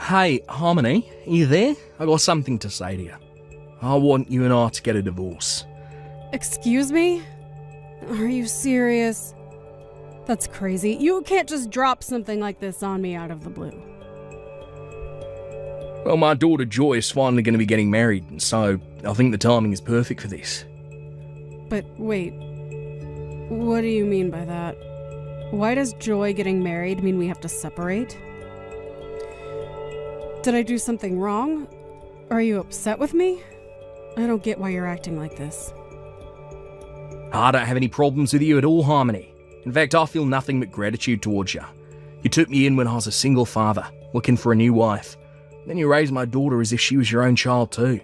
Hey, Harmony, are you there? I got something to say to you. I want you and I to get a divorce. Excuse me? Are you serious? That's crazy. You can't just drop something like this on me out of the blue. Well, my daughter Joy is finally going to be getting married, and so I think the timing is perfect for this. But wait, what do you mean by that? Why does Joy getting married mean we have to separate? Did I do something wrong? Are you upset with me? I don't get why you're acting like this. I don't have any problems with you at all, Harmony. In fact, I feel nothing but gratitude towards you. You took me in when I was a single father, looking for a new wife. Then you raised my daughter as if she was your own child too.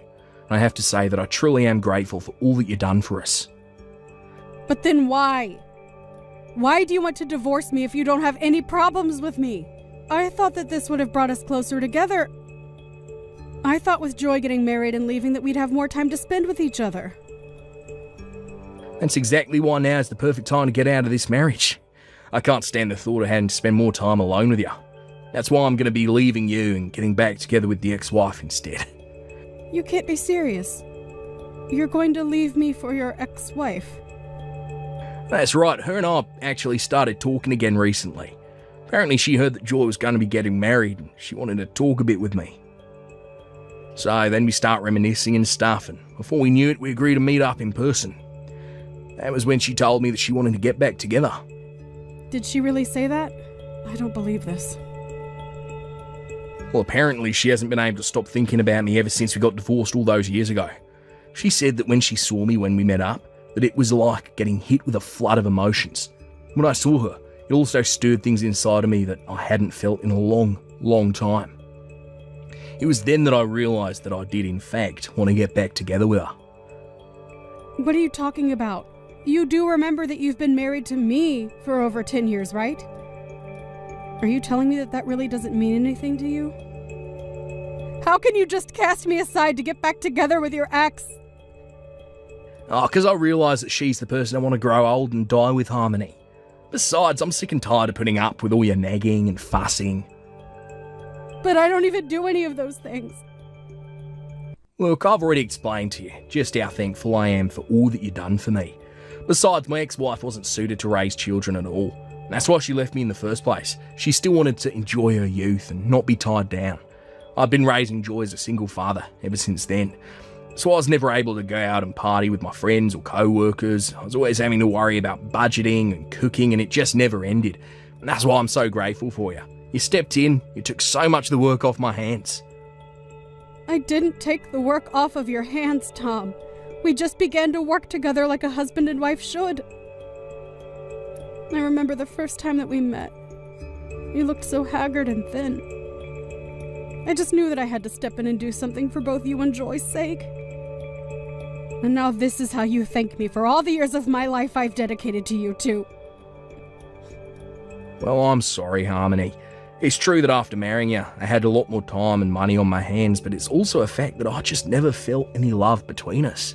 And I have to say that I truly am grateful for all that you've done for us. But then why? Why do you want to divorce me if you don't have any problems with me? I thought that this would have brought us closer together. I thought with Joy getting married and leaving that we'd have more time to spend with each other. That's exactly why now is the perfect time to get out of this marriage. I can't stand the thought of having to spend more time alone with you. That's why I'm going to be leaving you and getting back together with the ex-wife instead. You can't be serious. You're going to leave me for your ex-wife. That's right, her and I actually started talking again recently. Apparently she heard that Joy was going to be getting married and she wanted to talk a bit with me. So then we start reminiscing and stuff, and before we knew it, we agreed to meet up in person. That was when she told me that she wanted to get back together. Did she really say that? I don't believe this. Well, apparently she hasn't been able to stop thinking about me ever since we got divorced all those years ago. She said that when she saw me when we met up, that it was like getting hit with a flood of emotions. When I saw her, it also stirred things inside of me that I hadn't felt in a long, long time. It was then that I realised that I did in fact want to get back together with her. What are you talking about? You do remember that you've been married to me for over 10 years, right? Are you telling me that that really doesn't mean anything to you? How can you just cast me aside to get back together with your ex? Oh, because I realise that she's the person I want to grow old and die with, Harmony. Besides, I'm sick and tired of putting up with all your nagging and fussing. But I don't even do any of those things. Look, I've already explained to you just how thankful I am for all that you've done for me. Besides, my ex-wife wasn't suited to raise children at all. That's why she left me in the first place. She still wanted to enjoy her youth and not be tied down. I've been raising Joy as a single father ever since then. So I was never able to go out and party with my friends or co-workers. I was always having to worry about budgeting and cooking, and it just never ended. And that's why I'm so grateful for you. You stepped in, you took so much of the work off my hands. I didn't take the work off of your hands, Tom. We just began to work together like a husband and wife should. I remember the first time that we met. You looked so haggard and thin. I just knew that I had to step in and do something for both you and Joy's sake. And now this is how you thank me for all the years of my life I've dedicated to you two. Well, I'm sorry, Harmony. It's true that after marrying you, I had a lot more time and money on my hands, but it's also a fact that I just never felt any love between us.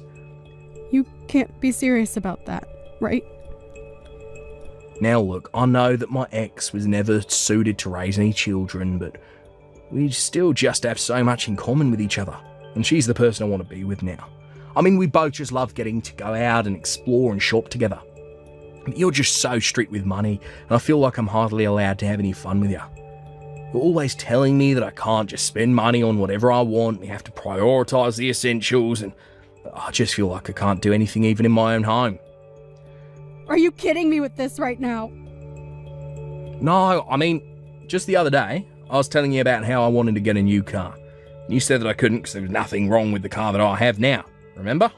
You can't be serious about that, right? Now look, I know that my ex was never suited to raise any children, but we still just have so much in common with each other, and she's the person I want to be with now. I mean, we both just love getting to go out and explore and shop together. But you're just so strict with money, and I feel like I'm hardly allowed to have any fun with you. You're always telling me that I can't just spend money on whatever I want, we have to prioritise the essentials, and I just feel like I can't do anything even in my own home. Are you kidding me with this right now? No, I mean, just the other day, I was telling you about how I wanted to get a new car. And you said that I couldn't because there was nothing wrong with the car that I have now, remember?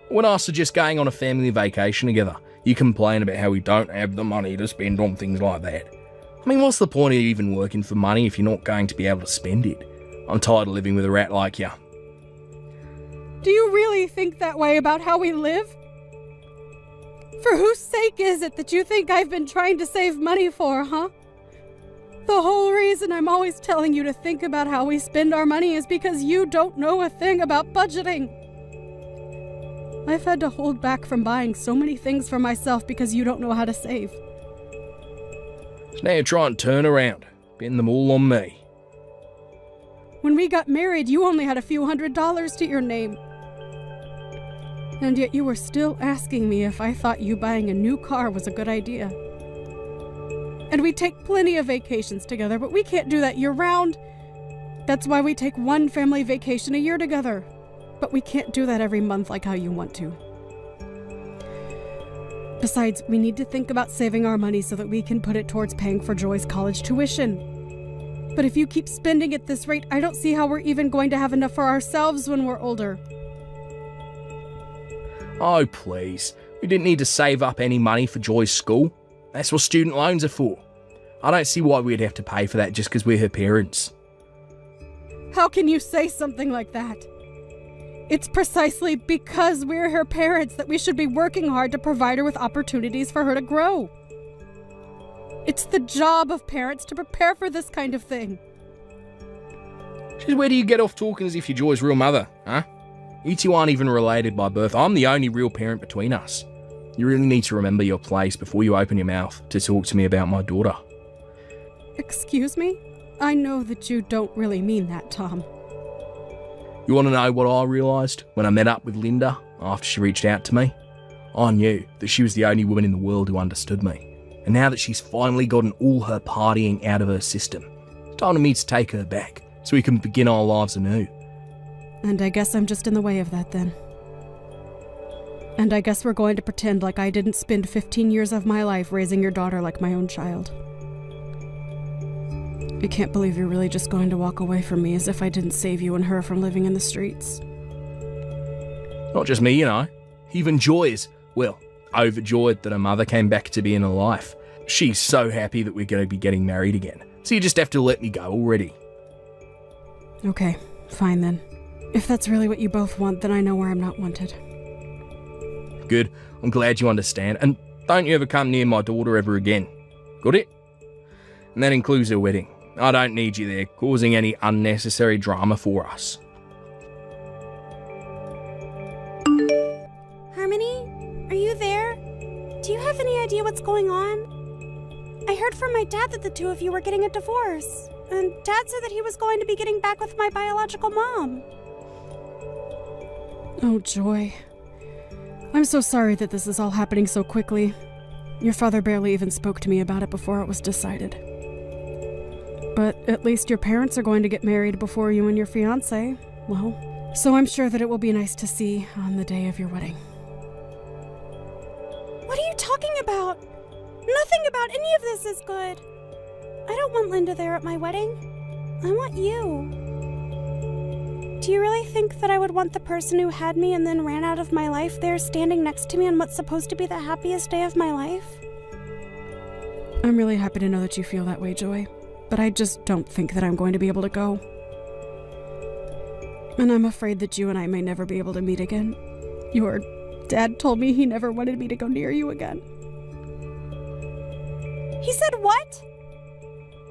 When I suggest going on a family vacation together, you complain about how we don't have the money to spend on things like that. I mean, what's the point of even working for money if you're not going to be able to spend it? I'm tired of living with a rat like you. Do you really think that way about how we live? For whose sake is it that you think I've been trying to save money for, huh? The whole reason I'm always telling you to think about how we spend our money is because you don't know a thing about budgeting. I've had to hold back from buying so many things for myself because you don't know how to save. So now you try and turn around, pin them all on me. When we got married, you only had a few $100s to your name. And yet you were still asking me if I thought you buying a new car was a good idea. And we take plenty of vacations together, but we can't do that year-round. That's why we take one family vacation a year together. But we can't do that every month like how you want to. Besides, we need to think about saving our money so that we can put it towards paying for Joy's college tuition. But if you keep spending at this rate, I don't see how we're even going to have enough for ourselves when we're older. Oh, please. We didn't need to save up any money for Joy's school. That's what student loans are for. I don't see why we'd have to pay for that just because we're her parents. How can you say something like that? It's precisely because we're her parents that we should be working hard to provide her with opportunities for her to grow. It's the job of parents to prepare for this kind of thing. Just where do you get off talking as if you're Joy's real mother, huh? You two aren't even related by birth. I'm the only real parent between us. You really need to remember your place before you open your mouth to talk to me about my daughter. Excuse me? I know that you don't really mean that, Tom. You want to know what I realised when I met up with Linda after she reached out to me? I knew that she was the only woman in the world who understood me. And now that she's finally gotten all her partying out of her system, it's time for me to take her back so we can begin our lives anew. And I guess I'm just in the way of that then. And I guess we're going to pretend like I didn't spend 15 years of my life raising your daughter like my own child. I can't believe you're really just going to walk away from me as if I didn't save you and her from living in the streets. Not just me, you know. Even Joy is, well, overjoyed that her mother came back to be in her life. She's so happy that we're going to be getting married again. So you just have to let me go already. Okay, fine then. If that's really what you both want, then I know where I'm not wanted. Good. I'm glad you understand. And don't you ever come near my daughter ever again. Got it? And that includes her wedding. I don't need you there, causing any unnecessary drama for us. Harmony, are you there? Do you have any idea what's going on? I heard from my dad that the two of you were getting a divorce, and Dad said that he was going to be getting back with my biological mom. Oh, Joy. I'm so sorry that this is all happening so quickly. Your father barely even spoke to me about it before it was decided. But at least your parents are going to get married before you and your fiancé. Well, so I'm sure that it will be nice to see on the day of your wedding. What are you talking about? Nothing about any of this is good. I don't want Linda there at my wedding. I want you. Do you really think that I would want the person who had me and then ran out of my life there standing next to me on what's supposed to be the happiest day of my life? I'm really happy to know that you feel that way, Joy. But I just don't think that I'm going to be able to go. And I'm afraid that you and I may never be able to meet again. Your dad told me he never wanted me to go near you again. He said what?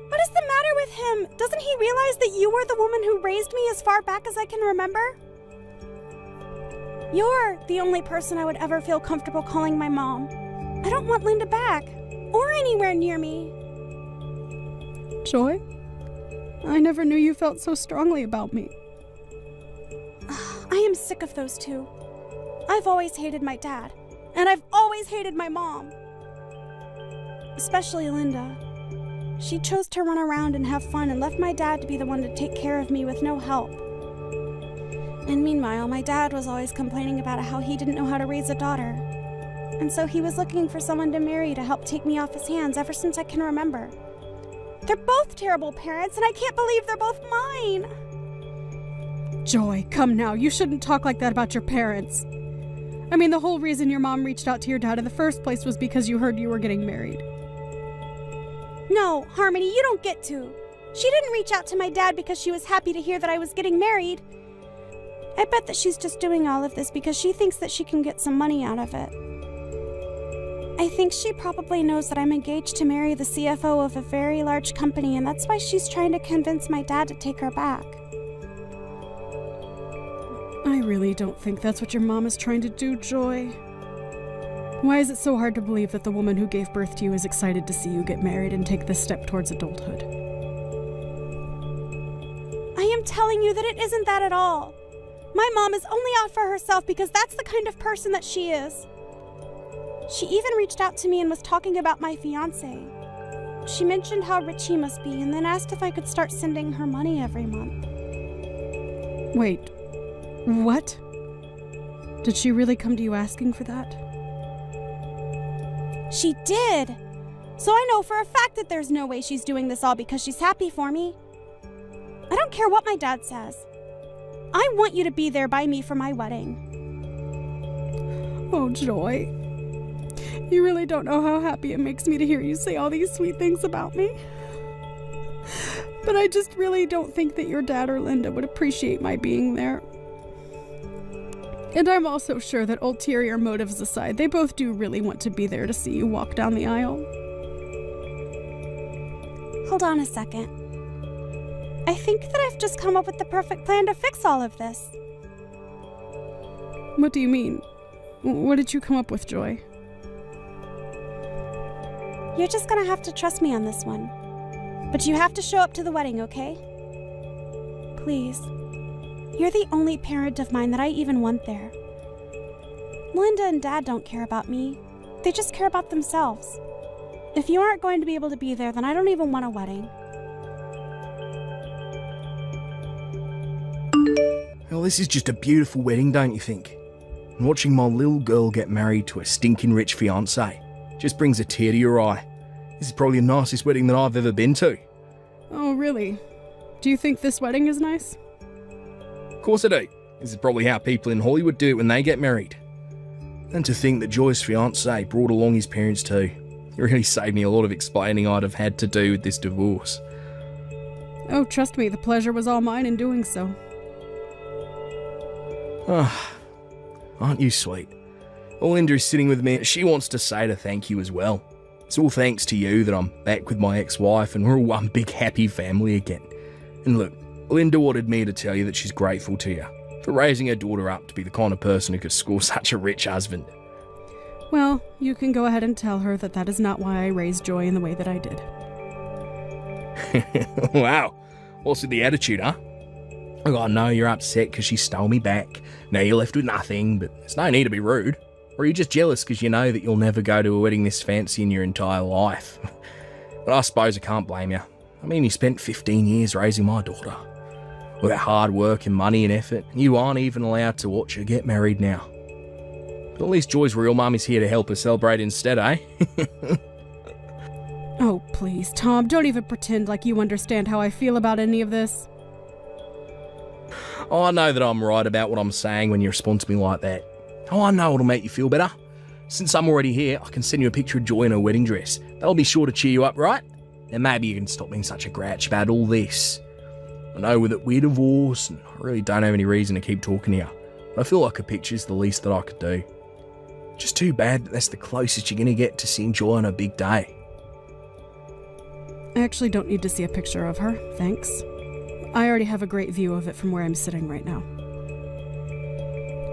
What is the matter with him? Doesn't he realize that you were the woman who raised me as far back as I can remember? You're the only person I would ever feel comfortable calling my mom. I don't want Linda back, or anywhere near me. Joy, I never knew you felt so strongly about me. I am sick of those two. I've always hated my dad, and I've always hated my mom. Especially Linda. She chose to run around and have fun and left my dad to be the one to take care of me with no help. And meanwhile, my dad was always complaining about how he didn't know how to raise a daughter. And so he was looking for someone to marry to help take me off his hands ever since I can remember. They're both terrible parents, and I can't believe they're both mine. Joy, come now. You shouldn't talk like that about your parents. I mean, the whole reason your mom reached out to your dad in the first place was because you heard you were getting married. No, Harmony, you don't get to. She didn't reach out to my dad because she was happy to hear that I was getting married. I bet that she's just doing all of this because she thinks that she can get some money out of it. I think she probably knows that I'm engaged to marry the CFO of a very large company, and that's why she's trying to convince my dad to take her back. I really don't think that's what your mom is trying to do, Joy. Why is it so hard to believe that the woman who gave birth to you is excited to see you get married and take this step towards adulthood? I am I'm telling you that it isn't that at all. My mom is only out for herself because that's the kind of person that she is. She even reached out to me and was talking about my fiancé. She mentioned how rich he must be and then asked if I could start sending her money every month. Wait, what? Did she really come to you asking for that? She did! So I know for a fact that there's no way she's doing this all because she's happy for me. I don't care what my dad says. I want you to be there by me for my wedding. Oh, Joy. You really don't know how happy it makes me to hear you say all these sweet things about me. But I just really don't think that your dad or Linda would appreciate my being there. And I'm also sure that ulterior motives aside, they both do really want to be there to see you walk down the aisle. Hold on a second. I think that I've just come up with the perfect plan to fix all of this. What do you mean? What did you come up with, Joy? You're just gonna have to trust me on this one. But you have to show up to the wedding, okay? Please. You're the only parent of mine that I even want there. Linda and Dad don't care about me. They just care about themselves. If you aren't going to be able to be there, then I don't even want a wedding. Well, this is just a beautiful wedding, don't you think? And watching my little girl get married to a stinking rich fiancé just brings a tear to your eye. This is probably the nicest wedding that I've ever been to. Oh, really? Do you think this wedding is nice? Of course I do. This is probably how people in Hollywood do it when they get married. And to think that Joy's fiancé brought along his parents too. It really saved me a lot of explaining I'd have had to do with this divorce. Oh, trust me, the pleasure was all mine in doing so. Ah, aren't you sweet? Well, Linda is sitting with me. She wants to say to thank you as well. It's all thanks to you that I'm back with my ex-wife and we're all one big happy family again. And look, Linda wanted me to tell you that she's grateful to you for raising her daughter up to be the kind of person who could score such a rich husband. Well, you can go ahead and tell her that that is not why I raised Joy in the way that I did. Wow, what's with the attitude, huh? Oh, I know you're upset because she stole me back. Now you're left with nothing, but there's no need to be rude. Or are you just jealous because you know that you'll never go to a wedding this fancy in your entire life? But I suppose I can't blame you. I mean, you spent 15 years raising my daughter. All that hard work and money and effort, and you aren't even allowed to watch her get married now. But at least Joy's real mum is here to help her celebrate instead, eh? Oh, please, Tom, don't even pretend like you understand how I feel about any of this. Oh, I know that I'm right about what I'm saying when you respond to me like that. Oh, I know it'll make you feel better. Since I'm already here, I can send you a picture of Joy in her wedding dress. That'll be sure to cheer you up, right? And maybe you can stop being such a grouch about all this. I know that we're divorced, and I really don't have any reason to keep talking to you. But I feel like a picture's the least that I could do. Just too bad that that's the closest you're going to get to seeing Joy on a big day. I actually don't need to see a picture of her, thanks. I already have a great view of it from where I'm sitting right now.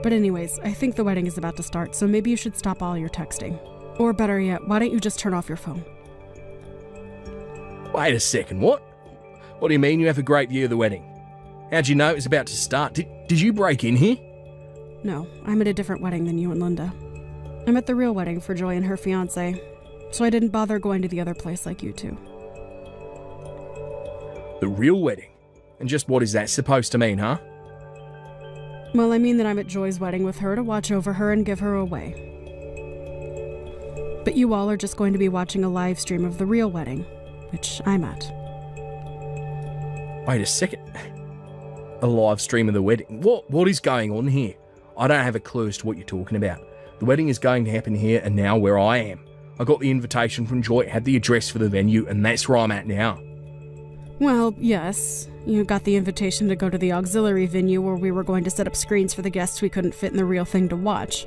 But anyways, I think the wedding is about to start, so maybe you should stop all your texting. Or better yet, why don't you just turn off your phone? Wait a second, what? What do you mean you have a great view of the wedding? How'd you know it was about to start? Did you break in here? No, I'm at a different wedding than you and Linda. I'm at the real wedding for Joy and her fiancé, so I didn't bother going to the other place like you two. The real wedding? And just what is that supposed to mean, huh? Well, I mean that I'm at Joy's wedding with her to watch over her and give her away. But you all are just going to be watching a live stream of the real wedding, which I'm at. Wait a second. A live stream of the wedding? What is going on here? I don't have a clue as to what you're talking about. The wedding is going to happen here and now where I am. I got the invitation from Joy, had the address for the venue, and that's where I'm at now. Well, yes. You got the invitation to go to the auxiliary venue where we were going to set up screens for the guests we couldn't fit in the real thing to watch.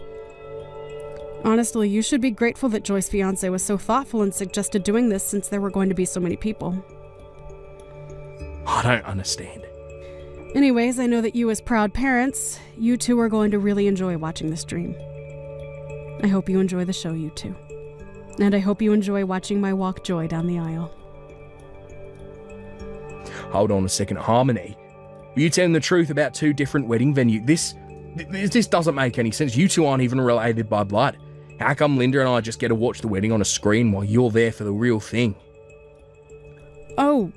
Honestly, you should be grateful that Joy's fiancé was so thoughtful and suggested doing this since there were going to be so many people. I don't understand. Anyways, I know that you as proud parents, you two are going to really enjoy watching the stream. I hope you enjoy the show, you two. And I hope you enjoy watching my walk Joy down the aisle. Hold on a second, Harmony. Were you telling the truth about 2 different wedding venues? This doesn't make any sense. You two aren't even related by blood. How come Linda and I just get to watch the wedding on a screen while you're there for the real thing? Oh,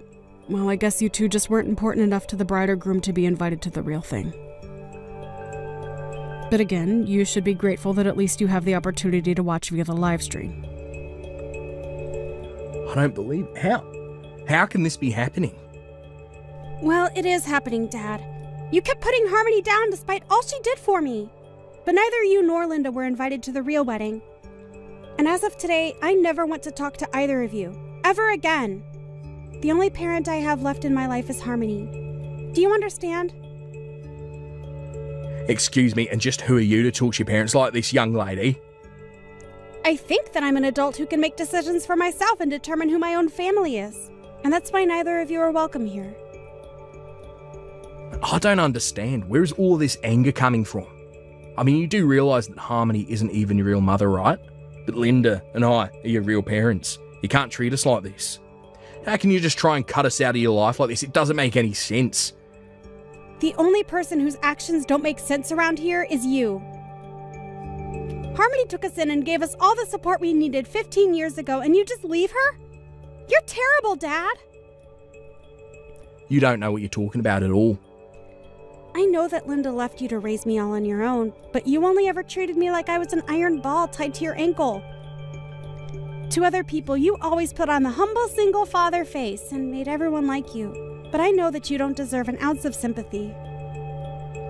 well, I guess you two just weren't important enough to the bride or groom to be invited to the real thing. But again, you should be grateful that at least you have the opportunity to watch via the live stream. I don't believe... How can this be happening? Well, it is happening, Dad. You kept putting Harmony down despite all she did for me. But neither you nor Linda were invited to the real wedding. And as of today, I never want to talk to either of you. Ever again. The only parent I have left in my life is Harmony. Do you understand? Excuse me, and just who are you to talk to your parents like this, young lady? I think that I'm an adult who can make decisions for myself and determine who my own family is. And that's why neither of you are welcome here. I don't understand. Where's all this anger coming from? I mean, you do realise that Harmony isn't even your real mother, right? That Linda and I are your real parents. You can't treat us like this. How can you just try and cut us out of your life like this? It doesn't make any sense. The only person whose actions don't make sense around here is you. Harmony took us in and gave us all the support we needed 15 years ago, and you just leave her? You're terrible, Dad. You don't know what you're talking about at all. I know that Linda left you to raise me all on your own, but you only ever treated me like I was an iron ball tied to your ankle. To other people, you always put on the humble single father face and made everyone like you. But I know that you don't deserve an ounce of sympathy.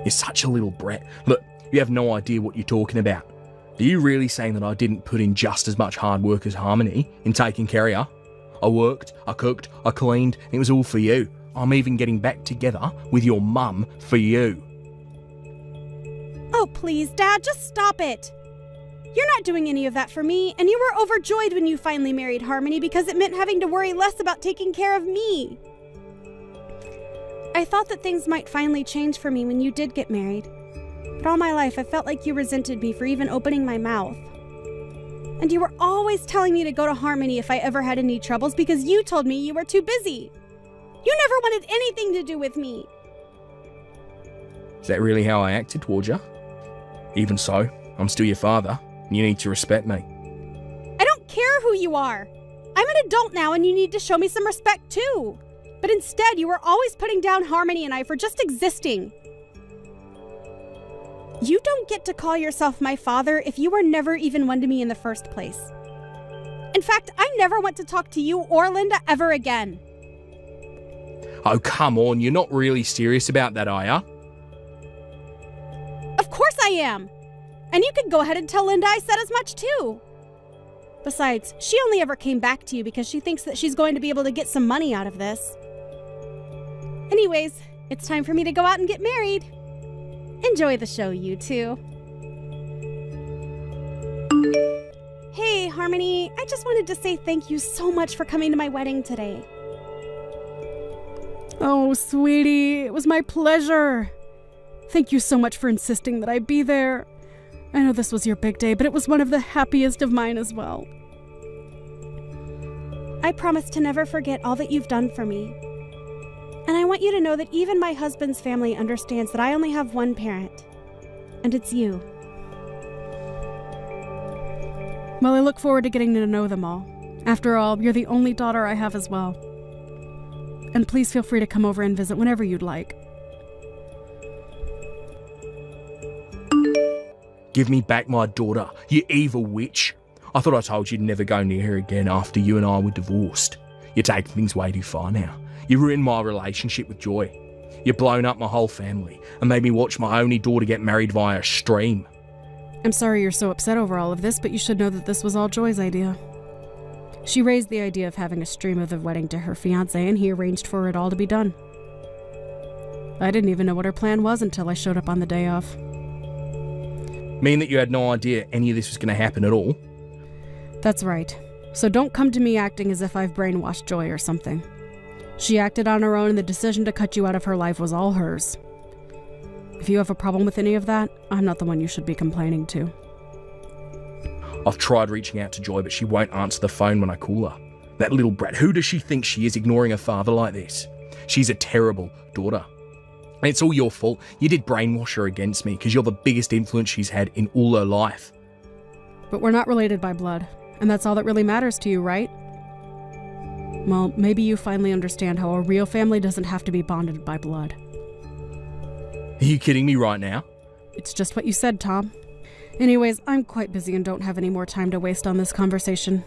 You're such a little brat. Look, you have no idea what you're talking about. Are you really saying that I didn't put in just as much hard work as Harmony in taking care of you? I worked, I cooked, I cleaned, and it was all for you. I'm even getting back together with your mum for you. Oh, please, Dad, just stop it. You're not doing any of that for me, and you were overjoyed when you finally married Harmony because it meant having to worry less about taking care of me. I thought that things might finally change for me when you did get married. But all my life, I felt like you resented me for even opening my mouth. And you were always telling me to go to Harmony if I ever had any troubles because you told me you were too busy. You never wanted anything to do with me. Is that really how I acted towards you? Even so, I'm still your father, and you need to respect me. I don't care who you are. I'm an adult now, and you need to show me some respect too. But instead, you were always putting down Harmony and I for just existing. You don't get to call yourself my father if you were never even one to me in the first place. In fact, I never want to talk to you or Linda ever again. Oh, come on, you're not really serious about that, are ya? Of course I am. And you can go ahead and tell Linda I said as much too. Besides, she only ever came back to you because she thinks that she's going to be able to get some money out of this. Anyways, it's time for me to go out and get married. Enjoy the show, you two. Hey, Harmony, I just wanted to say thank you so much for coming to my wedding today. Oh, sweetie, it was my pleasure. Thank you so much for insisting that I be there. I know this was your big day, but it was one of the happiest of mine as well. I promise to never forget all that you've done for me. And I want you to know that even my husband's family understands that I only have one parent, and it's you. Well, I look forward to getting to know them all. After all, you're the only daughter I have as well. And please feel free to come over and visit whenever you'd like. Give me back my daughter, you evil witch. I thought I told you to never go near her again after you and I were divorced. You're taking things way too far now. You ruined my relationship with Joy. You've blown up my whole family and made me watch my only daughter get married via stream. I'm sorry you're so upset over all of this, but you should know that this was all Joy's idea. She raised the idea of having a stream of the wedding to her fiancé, and he arranged for it all to be done. I didn't even know what her plan was until I showed up on the day of. Mean that you had no idea any of this was going to happen at all? That's right. So don't come to me acting as if I've brainwashed Joy or something. She acted on her own, and the decision to cut you out of her life was all hers. If you have a problem with any of that, I'm not the one you should be complaining to. I've tried reaching out to Joy, but she won't answer the phone when I call her. That little brat, who does she think she is, ignoring her father like this? She's a terrible daughter. And it's all your fault. You did brainwash her against me because you're the biggest influence she's had in all her life. But we're not related by blood, and that's all that really matters to you, right? Well, maybe you finally understand how a real family doesn't have to be bonded by blood. Are you kidding me right now? It's just what you said, Tom. Anyways, I'm quite busy and don't have any more time to waste on this conversation.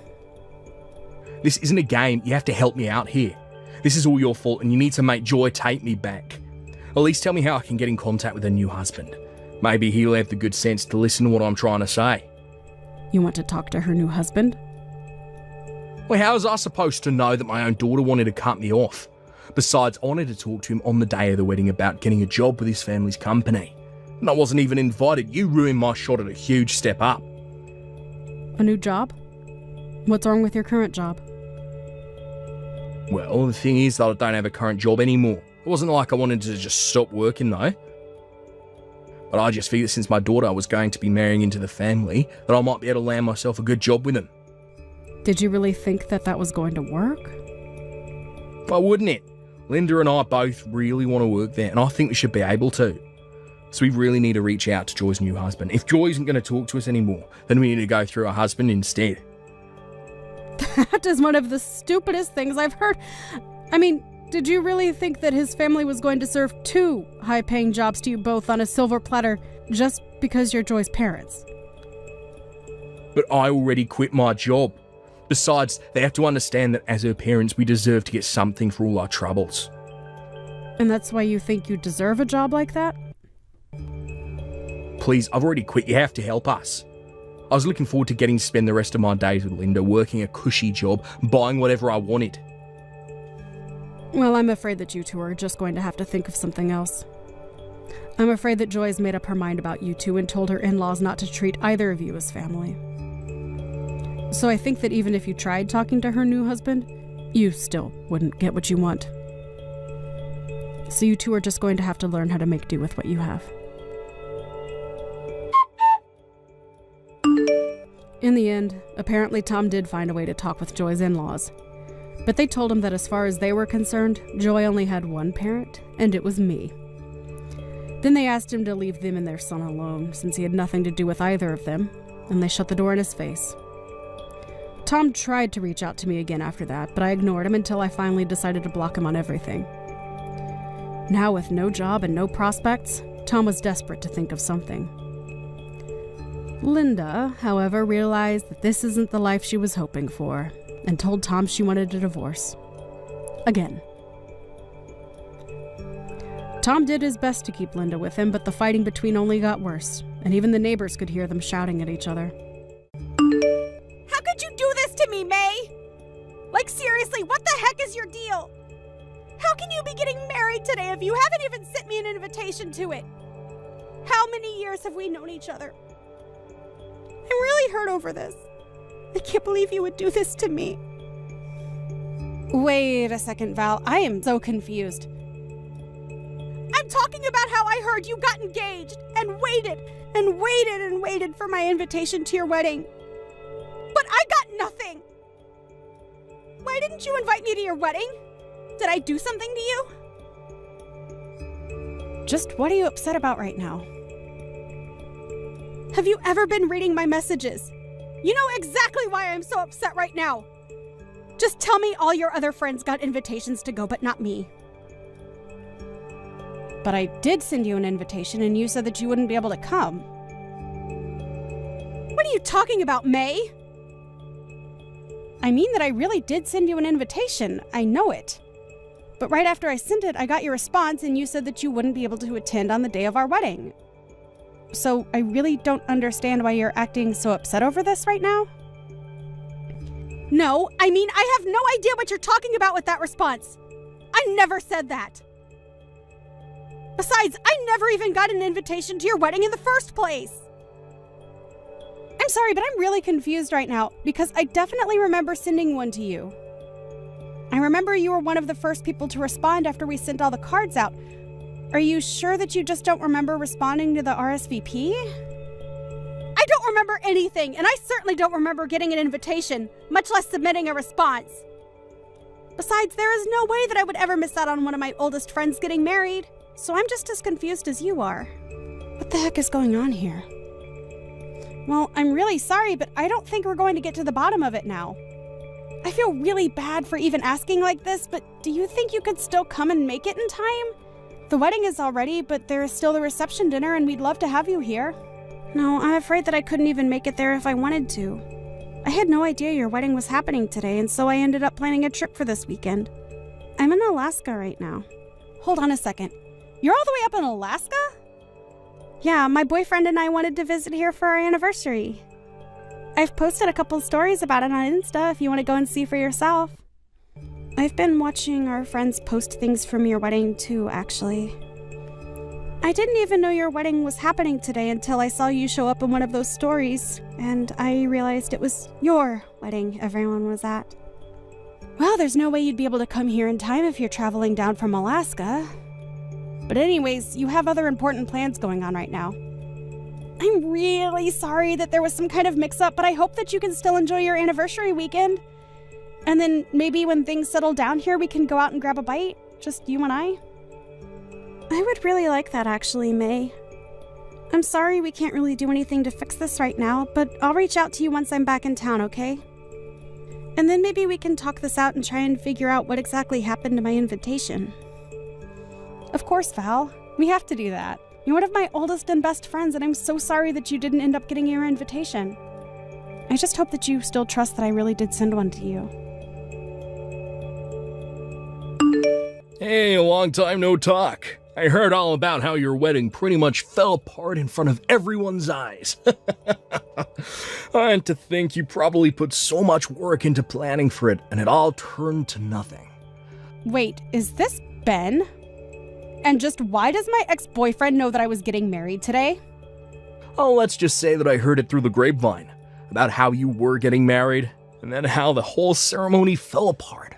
This isn't a game. You have to help me out here. This is all your fault and you need to make Joy take me back. At least tell me how I can get in contact with her new husband. Maybe he'll have the good sense to listen to what I'm trying to say. You want to talk to her new husband? Well, how was I supposed to know that my own daughter wanted to cut me off? Besides, I wanted to talk to him on the day of the wedding about getting a job with his family's company. And I wasn't even invited. You ruined my shot at a huge step up. A new job? What's wrong with your current job? Well, the thing is that I don't have a current job anymore. It wasn't like I wanted to just stop working though. But I just figured since my daughter was going to be marrying into the family, that I might be able to land myself a good job with them. Did you really think that that was going to work? Why wouldn't it? Linda and I both really want to work there, and I think we should be able to. So we really need to reach out to Joy's new husband. If Joy isn't going to talk to us anymore, then we need to go through her husband instead. That is one of the stupidest things I've heard. I mean, did you really think that his family was going to serve 2 high-paying jobs to you both on a silver platter just because you're Joy's parents? But I already quit my job. Besides, they have to understand that as her parents, we deserve to get something for all our troubles. And that's why you think you deserve a job like that? Please, I've already quit. You have to help us. I was looking forward to getting to spend the rest of my days with Linda, working a cushy job, buying whatever I wanted. Well, I'm afraid that you two are just going to have to think of something else. I'm afraid that Joy has made up her mind about you two and told her in-laws not to treat either of you as family. So I think that even if you tried talking to her new husband, you still wouldn't get what you want. So you two are just going to have to learn how to make do with what you have. In the end, apparently Tom did find a way to talk with Joy's in-laws. But they told him that as far as they were concerned, Joy only had one parent, and it was me. Then they asked him to leave them and their son alone, since he had nothing to do with either of them, and they shut the door in his face. Tom tried to reach out to me again after that, but I ignored him until I finally decided to block him on everything. Now with no job and no prospects, Tom was desperate to think of something. Linda, however, realized that this isn't the life she was hoping for, and told Tom she wanted a divorce. Again. Tom did his best to keep Linda with him, but the fighting between only got worse, and even the neighbors could hear them shouting at each other. How could you do this to me, May? Like, seriously, what the heck is your deal? How can you be getting married today if you haven't even sent me an invitation to it? How many years have we known each other? I'm really hurt over this. I can't believe you would do this to me. Wait a second, Val. I am so confused. I'm talking about how I heard you got engaged and waited and waited and waited for my invitation to your wedding. But I got nothing. Why didn't you invite me to your wedding? Did I do something to you? Just what are you upset about right now? Have you ever been reading my messages? You know exactly why I'm so upset right now. Just tell me all your other friends got invitations to go, but not me. But I did send you an invitation and you said that you wouldn't be able to come. What are you talking about, May? I mean that I really did send you an invitation. I know it. But right after I sent it, I got your response and you said that you wouldn't be able to attend on the day of our wedding. So I really don't understand why you're acting so upset over this right now. No, I mean, I have no idea what you're talking about with that response. I never said that. Besides, I never even got an invitation to your wedding in the first place. I'm sorry, but I'm really confused right now because I definitely remember sending one to you. I remember you were one of the first people to respond after we sent all the cards out. Are you sure that you just don't remember responding to the RSVP? I don't remember anything, and I certainly don't remember getting an invitation, much less submitting a response. Besides, there is no way that I would ever miss out on one of my oldest friends getting married, so I'm just as confused as you are. What the heck is going on here? Well, I'm really sorry, but I don't think we're going to get to the bottom of it now. I feel really bad for even asking like this, but do you think you could still come and make it in time? The wedding is all ready, but there is still the reception dinner, and we'd love to have you here. No, I'm afraid that I couldn't even make it there if I wanted to. I had no idea your wedding was happening today, and so I ended up planning a trip for this weekend. I'm in Alaska right now. Hold on a second. You're all the way up in Alaska? Yeah, my boyfriend and I wanted to visit here for our anniversary. I've posted a couple stories about it on Insta if you want to go and see for yourself. I've been watching our friends post things from your wedding too, actually. I didn't even know your wedding was happening today until I saw you show up in one of those stories, and I realized it was your wedding everyone was at. Well, there's no way you'd be able to come here in time if you're traveling down from Alaska. But anyways, you have other important plans going on right now. I'm really sorry that there was some kind of mix-up, but I hope that you can still enjoy your anniversary weekend. And then maybe when things settle down here, we can go out and grab a bite, just you and I. I would really like that, actually, May. I'm sorry we can't really do anything to fix this right now, but I'll reach out to you once I'm back in town, okay? And then maybe we can talk this out and try and figure out what exactly happened to my invitation. Of course, Val. We have to do that. You're one of my oldest and best friends, and I'm so sorry that you didn't end up getting your invitation. I just hope that you still trust that I really did send one to you. Hey, a long time no talk. I heard all about how your wedding pretty much fell apart in front of everyone's eyes. And to think you probably put so much work into planning for it, and it all turned to nothing. Wait, is this Ben? And just why does my ex-boyfriend know that I was getting married today? Oh, let's just say that I heard it through the grapevine, about how you were getting married, and then how the whole ceremony fell apart.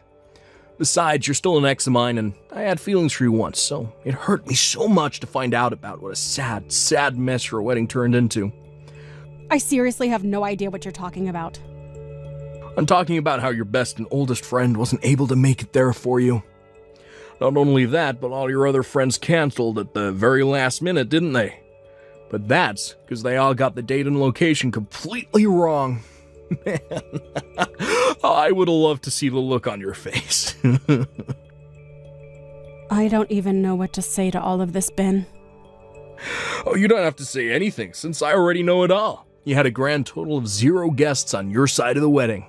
Besides, you're still an ex of mine, and I had feelings for you once, so it hurt me so much to find out about what a sad, sad mess your wedding turned into. I seriously have no idea what you're talking about. I'm talking about how your best and oldest friend wasn't able to make it there for you. Not only that, but all your other friends canceled at the very last minute, didn't they? But that's because they all got the date and location completely wrong. Man, I would have loved to see the look on your face. I don't even know what to say to all of this, Ben. Oh, you don't have to say anything, since I already know it all. You had a grand total of 0 guests on your side of the wedding.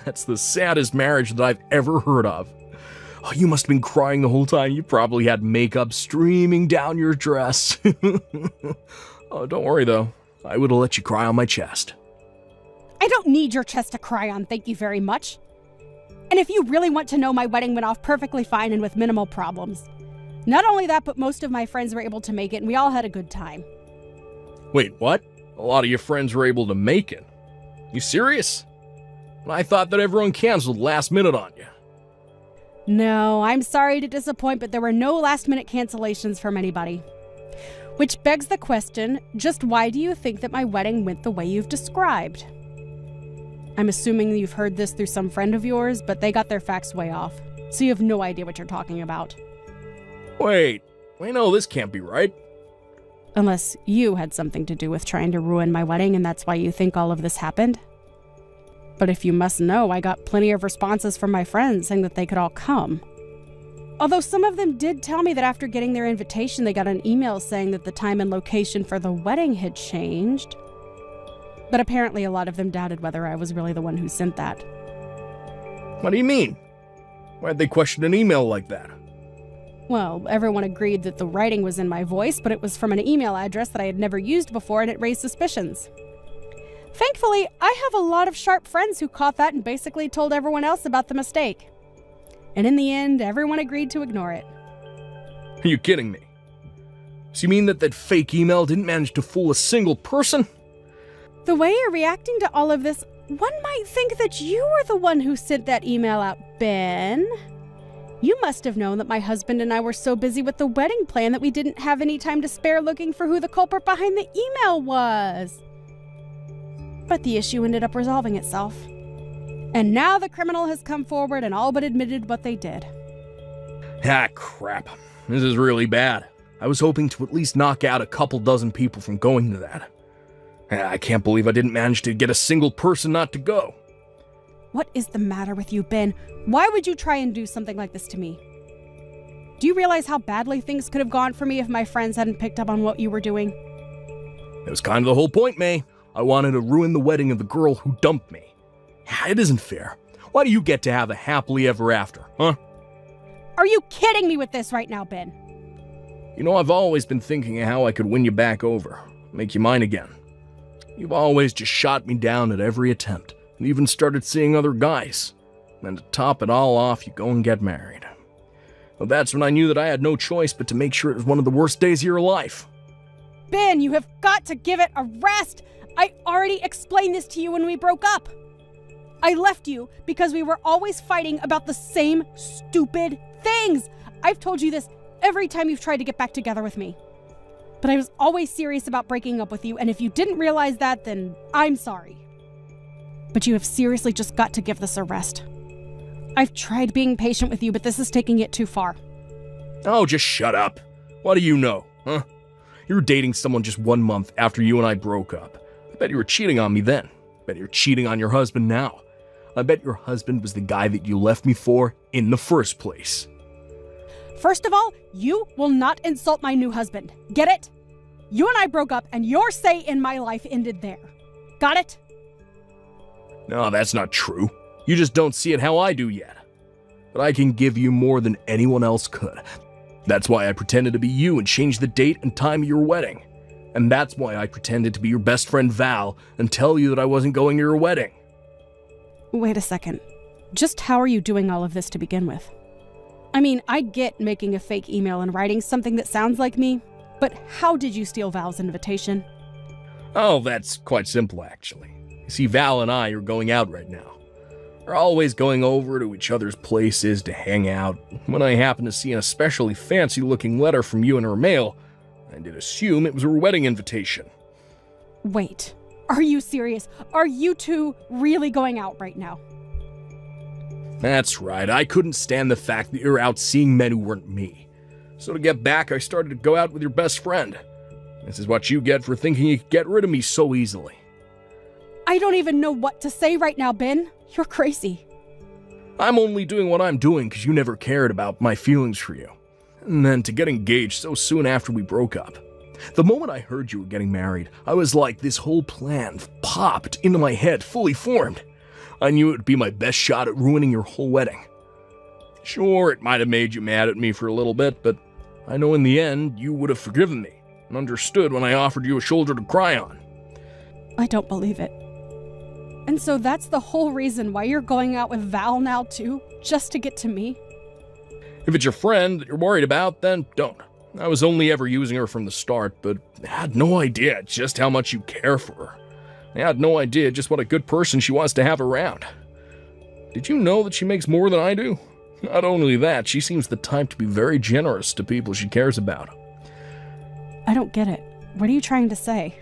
That's the saddest marriage that I've ever heard of. Oh, you must have been crying the whole time. You probably had makeup streaming down your dress. Oh, don't worry, though. I would have let you cry on my chest. I don't need your chest to cry on, thank you very much. And if you really want to know, my wedding went off perfectly fine and with minimal problems. Not only that, but most of my friends were able to make it, and we all had a good time. Wait, what? A lot of your friends were able to make it? You serious? I thought that everyone canceled last minute on you. No, I'm sorry to disappoint, but there were no last-minute cancellations from anybody. Which begs the question, just why do you think that my wedding went the way you've described? I'm assuming you've heard this through some friend of yours, but they got their facts way off, so you have no idea what you're talking about. Wait, I know this can't be right. Unless you had something to do with trying to ruin my wedding and that's why you think all of this happened. But if you must know, I got plenty of responses from my friends saying that they could all come. Although some of them did tell me that after getting their invitation, they got an email saying that the time and location for the wedding had changed. But apparently a lot of them doubted whether I was really the one who sent that. What do you mean? Why'd they question an email like that? Well, everyone agreed that the writing was in my voice, but it was from an email address that I had never used before, and it raised suspicions. Thankfully, I have a lot of sharp friends who caught that and basically told everyone else about the mistake. And in the end, everyone agreed to ignore it. Are you kidding me? So you mean that fake email didn't manage to fool a single person? The way you're reacting to all of this, one might think that you were the one who sent that email out, Ben. You must have known that my husband and I were so busy with the wedding plan that we didn't have any time to spare looking for who the culprit behind the email was. But the issue ended up resolving itself. And now the criminal has come forward and all but admitted what they did. Ah, crap. This is really bad. I was hoping to at least knock out a couple dozen people from going to that. I can't believe I didn't manage to get a single person not to go. What is the matter with you, Ben? Why would you try and do something like this to me? Do you realize how badly things could have gone for me if my friends hadn't picked up on what you were doing? It was kind of the whole point, May. I wanted to ruin the wedding of the girl who dumped me. It isn't fair. Why do you get to have a happily ever after, huh? Are you kidding me with this right now, Ben? You know, I've always been thinking of how I could win you back over, make you mine again. You've always just shot me down at every attempt, and even started seeing other guys. And to top it all off, you go and get married. Well, that's when I knew that I had no choice but to make sure it was one of the worst days of your life. Ben, you have got to give it a rest! I already explained this to you when we broke up. I left you because we were always fighting about the same stupid things. I've told you this every time you've tried to get back together with me. But I was always serious about breaking up with you, and if you didn't realize that, then I'm sorry. But you have seriously just got to give this a rest. I've tried being patient with you, but this is taking it too far. Oh, just shut up. What do you know, huh? You were dating someone just 1 month after you and I broke up. I bet you were cheating on me then. I bet you're cheating on your husband now. I bet your husband was the guy that you left me for in the first place. First of all, you will not insult my new husband. Get it? You and I broke up, and your say in my life ended there. Got it? No, that's not true. You just don't see it how I do yet. But I can give you more than anyone else could. That's why I pretended to be you and changed the date and time of your wedding. And that's why I pretended to be your best friend Val and tell you that I wasn't going to your wedding. Wait a second. Just how are you doing all of this to begin with? I mean, I get making a fake email and writing something that sounds like me, but how did you steal Val's invitation? Oh, that's quite simple, actually. You see, Val and I are going out right now. We're always going over to each other's places to hang out. When I happened to see an especially fancy-looking letter from you in her mail, I did assume it was her wedding invitation. Wait, are you serious? Are you two really going out right now? That's right, I couldn't stand the fact that you're out seeing men who weren't me. So to get back, I started to go out with your best friend. This is what you get for thinking you could get rid of me so easily. I don't even know what to say right now, Ben. You're crazy. I'm only doing what I'm doing because you never cared about my feelings for you. And then to get engaged so soon after we broke up. The moment I heard you were getting married, I was like this whole plan popped into my head, fully formed. I knew it would be my best shot at ruining your whole wedding. Sure, it might have made you mad at me for a little bit, but I know in the end you would have forgiven me and understood when I offered you a shoulder to cry on. I don't believe it. And so that's the whole reason why you're going out with Val now too? Just to get to me? If it's your friend that you're worried about, then don't. I was only ever using her from the start, but I had no idea just how much you care for her. I had no idea just what a good person she was to have around. Did you know that she makes more than I do? Not only that, she seems the type to be very generous to people she cares about. I don't get it. What are you trying to say?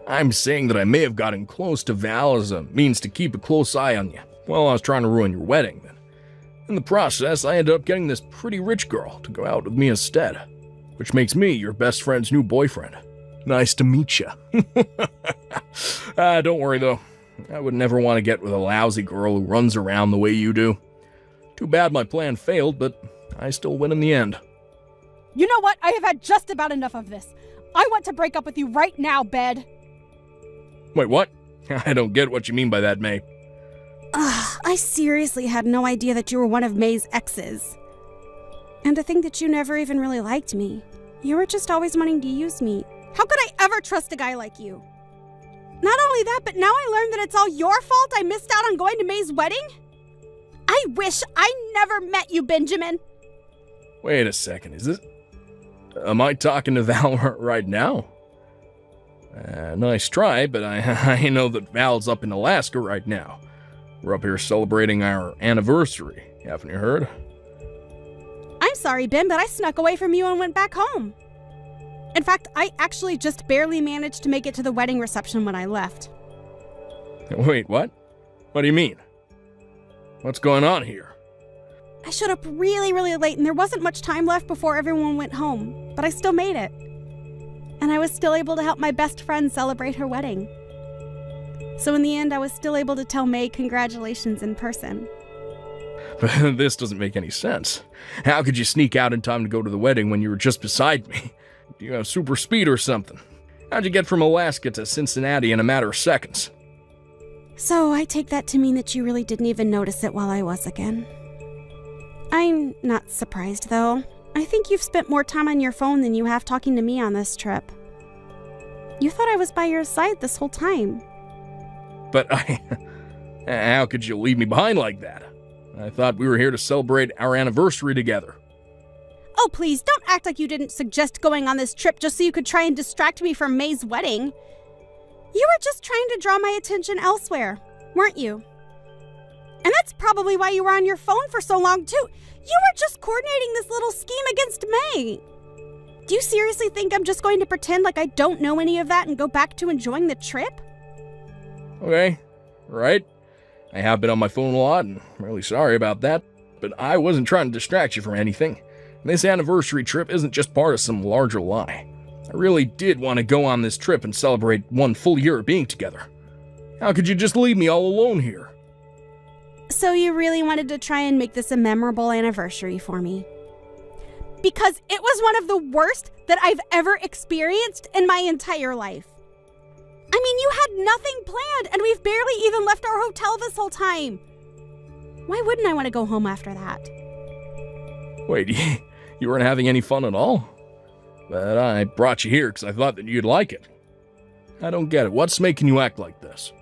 I'm saying that I may have gotten close to Val as a means to keep a close eye on you while I was trying to ruin your wedding. But in the process, I ended up getting this pretty rich girl to go out with me instead, which makes me your best friend's new boyfriend. Nice to meet you. Don't worry, though. I would never want to get with a lousy girl who runs around the way you do. Too bad my plan failed, but I still win in the end. You know what? I have had just about enough of this. I want to break up with you right now, Bed. Wait, what? I don't get what you mean by that, May. I seriously had no idea that you were one of May's exes. And to think that you never even really liked me. You were just always wanting to use me. How could I ever trust a guy like you? Not only that, but now I learned that it's all your fault I missed out on going to May's wedding? I wish I never met you, Benjamin. Wait a second, is this... Am I talking to Val right now? Nice try, but I know that Val's up in Alaska right now. We're up here celebrating our anniversary. Haven't you heard? I'm sorry, Ben, but I snuck away from you and went back home. In fact, I actually just barely managed to make it to the wedding reception when I left. Wait, what? What do you mean? What's going on here? I showed up really, really late, and there wasn't much time left before everyone went home, but I still made it. And I was still able to help my best friend celebrate her wedding. So in the end, I was still able to tell May congratulations in person. But this doesn't make any sense. How could you sneak out in time to go to the wedding when you were just beside me? Do you have super speed or something? How'd you get from Alaska to Cincinnati in a matter of seconds? So I take that to mean that you really didn't even notice it while I was again. I'm not surprised, though. I think you've spent more time on your phone than you have talking to me on this trip. You thought I was by your side this whole time. But how could you leave me behind like that? I thought we were here to celebrate our anniversary together. Oh, please, don't act like you didn't suggest going on this trip just so you could try and distract me from May's wedding. You were just trying to draw my attention elsewhere, weren't you? And that's probably why you were on your phone for so long, too. You were just coordinating this little scheme against May. Do you seriously think I'm just going to pretend like I don't know any of that and go back to enjoying the trip? Okay, right. I have been on my phone a lot, and I'm really sorry about that, but I wasn't trying to distract you from anything. This anniversary trip isn't just part of some larger lie. I really did want to go on this trip and celebrate 1 full year of being together. How could you just leave me all alone here? So you really wanted to try and make this a memorable anniversary for me? Because it was one of the worst that I've ever experienced in my entire life. I mean, you had nothing planned, and we've barely even left our hotel this whole time. Why wouldn't I want to go home after that? Wait, you weren't having any fun at all? But I brought you here because I thought that you'd like it. I don't get it. What's making you act like this?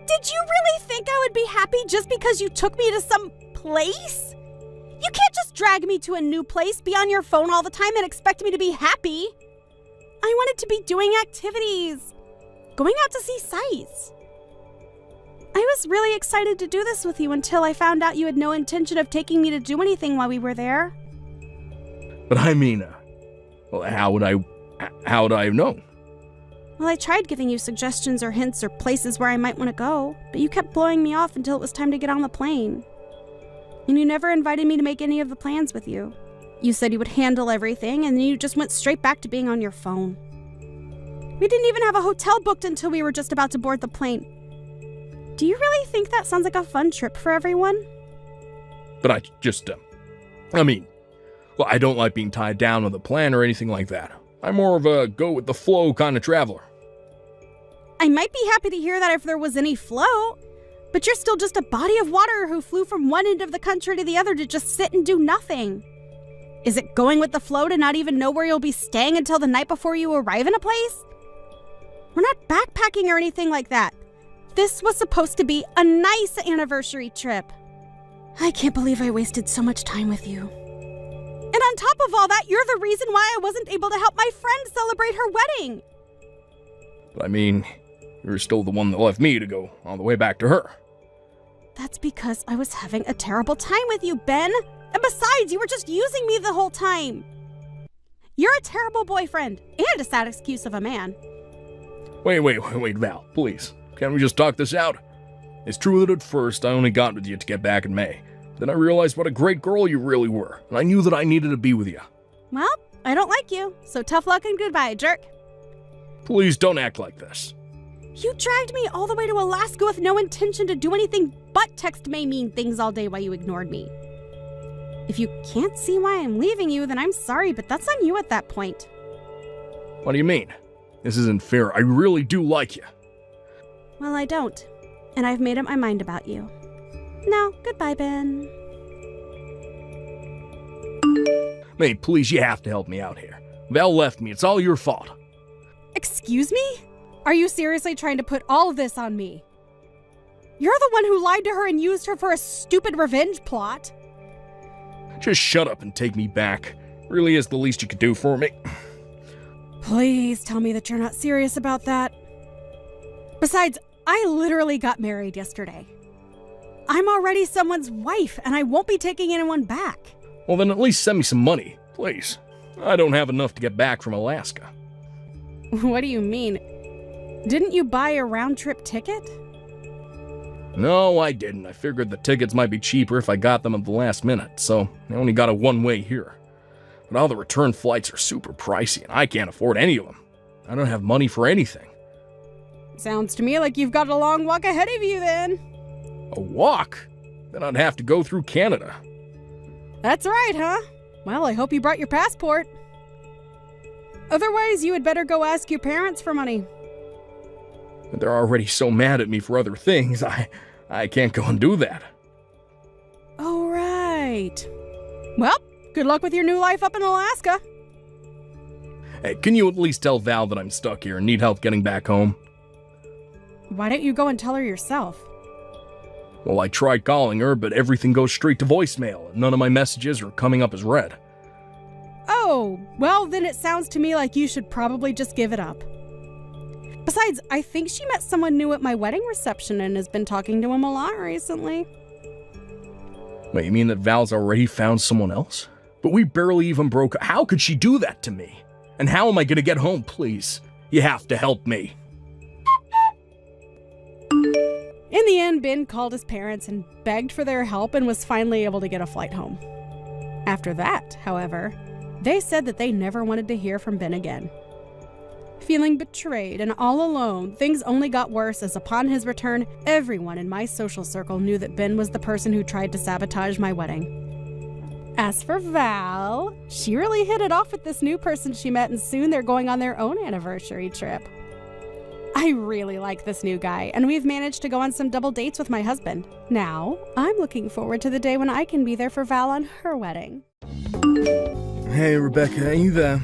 Did you really think I would be happy just because you took me to some place? You can't just drag me to a new place, be on your phone all the time, and expect me to be happy. I wanted to be doing activities, going out to see sights. I was really excited to do this with you until I found out you had no intention of taking me to do anything while we were there. But I mean, well, how would I have known? Well, I tried giving you suggestions or hints or places where I might want to go, but you kept blowing me off until it was time to get on the plane. And you never invited me to make any of the plans with you. You said you would handle everything, and then you just went straight back to being on your phone. We didn't even have a hotel booked until we were just about to board the plane. Do you really think that sounds like a fun trip for everyone? But I just, well, I don't like being tied down with a plan or anything like that. I'm more of a go-with-the-flow kind of traveler. I might be happy to hear that if there was any flow, but you're still just a body of water who flew from one end of the country to the other to just sit and do nothing. Is it going with the flow to not even know where you'll be staying until the night before you arrive in a place? We're not backpacking or anything like that. This was supposed to be a nice anniversary trip. I can't believe I wasted so much time with you. And on top of all that, you're the reason why I wasn't able to help my friend celebrate her wedding. But I mean, you're still the one that left me to go all the way back to her. That's because I was having a terrible time with you, Ben. And besides, you were just using me the whole time. You're a terrible boyfriend and a sad excuse of a man. Wait, Val, please. Can't we just talk this out? It's true that at first I only got with you to get back in May. Then I realized what a great girl you really were, and I knew that I needed to be with you. Well, I don't like you, so tough luck and goodbye, jerk. Please don't act like this. You dragged me all the way to Alaska with no intention to do anything but text May mean things all day while you ignored me. If you can't see why I'm leaving you, then I'm sorry, but that's on you at that point. What do you mean? This isn't fair. I really do like you. Well, I don't, and I've made up my mind about you. Now, goodbye, Ben. May, please, you have to help me out here. Val left me. It's all your fault. Excuse me? Are you seriously trying to put all of this on me? You're the one who lied to her and used her for a stupid revenge plot. Just shut up and take me back. Really is the least you could do for me. Please tell me that you're not serious about that. Besides, I literally got married yesterday. I'm already someone's wife, and I won't be taking anyone back. Well, then at least send me some money, please. I don't have enough to get back from Alaska. What do you mean? Didn't you buy a round-trip ticket? No, I didn't. I figured the tickets might be cheaper if I got them at the last minute, so I only got a one-way here. But all the return flights are super pricey, and I can't afford any of them. I don't have money for anything. Sounds to me like you've got a long walk ahead of you then. A walk? Then I'd have to go through Canada. That's right, huh? Well, I hope you brought your passport. Otherwise, you had better go ask your parents for money. But they're already so mad at me for other things, I can't go and do that. Oh, right. Well, good luck with your new life up in Alaska. Hey, can you at least tell Val that I'm stuck here and need help getting back home? Why don't you go and tell her yourself? Well, I tried calling her, but everything goes straight to voicemail, and none of my messages are coming up as read. Oh, well, then it sounds to me like you should probably just give it up. Besides, I think she met someone new at my wedding reception and has been talking to him a lot recently. Wait, you mean that Val's already found someone else? But we barely even broke up. How could she do that to me? And how am I gonna get home, please? You have to help me. In the end, Ben called his parents and begged for their help and was finally able to get a flight home. After that, however, they said that they never wanted to hear from Ben again. Feeling betrayed and all alone, things only got worse as upon his return, everyone in my social circle knew that Ben was the person who tried to sabotage my wedding. As for Val, she really hit it off with this new person she met, and soon they're going on their own anniversary trip. I really like this new guy, and we've managed to go on some double dates with my husband. Now, I'm looking forward to the day when I can be there for Val on her wedding. Hey, Rebecca, are you there?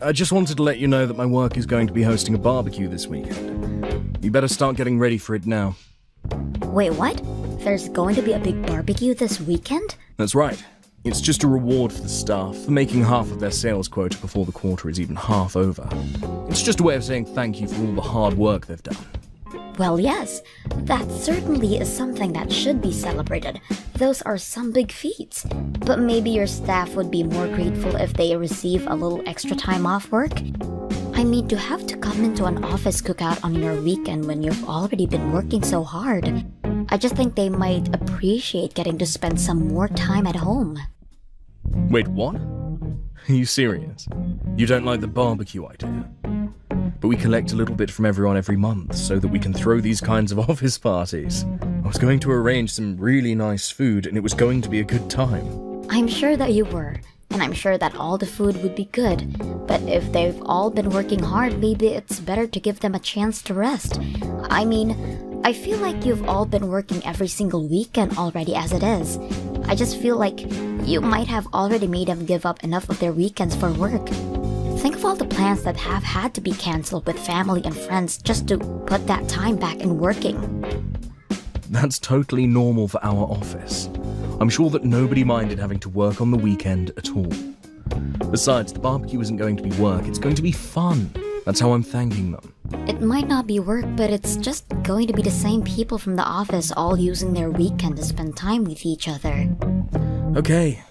I just wanted to let you know that my work is going to be hosting a barbecue this weekend. You better start getting ready for it now. Wait, what? There's going to be a big barbecue this weekend? That's right. It's just a reward for the staff for making half of their sales quota before the quarter is even half over. It's just a way of saying thank you for all the hard work they've done. Well, yes, that certainly is something that should be celebrated. Those are some big feats. But maybe your staff would be more grateful if they receive a little extra time off work? I mean, to have to come into an office cookout on your weekend when you've already been working so hard. I just think they might appreciate getting to spend some more time at home. Wait, what? Are you serious? You don't like the barbecue idea? But we collect a little bit from everyone every month so that we can throw these kinds of office parties. I was going to arrange some really nice food and it was going to be a good time. I'm sure that you were, and I'm sure that all the food would be good. But if they've all been working hard, maybe it's better to give them a chance to rest. I mean, I feel like you've all been working every single weekend already as it is. I just feel like you might have already made them give up enough of their weekends for work. Think of all the plans that have had to be cancelled with family and friends just to put that time back in working. That's totally normal for our office. I'm sure that nobody minded having to work on the weekend at all. Besides, the barbecue isn't going to be work, it's going to be fun. That's how I'm thanking them. It might not be work, but it's just going to be the same people from the office all using their weekend to spend time with each other. Okay,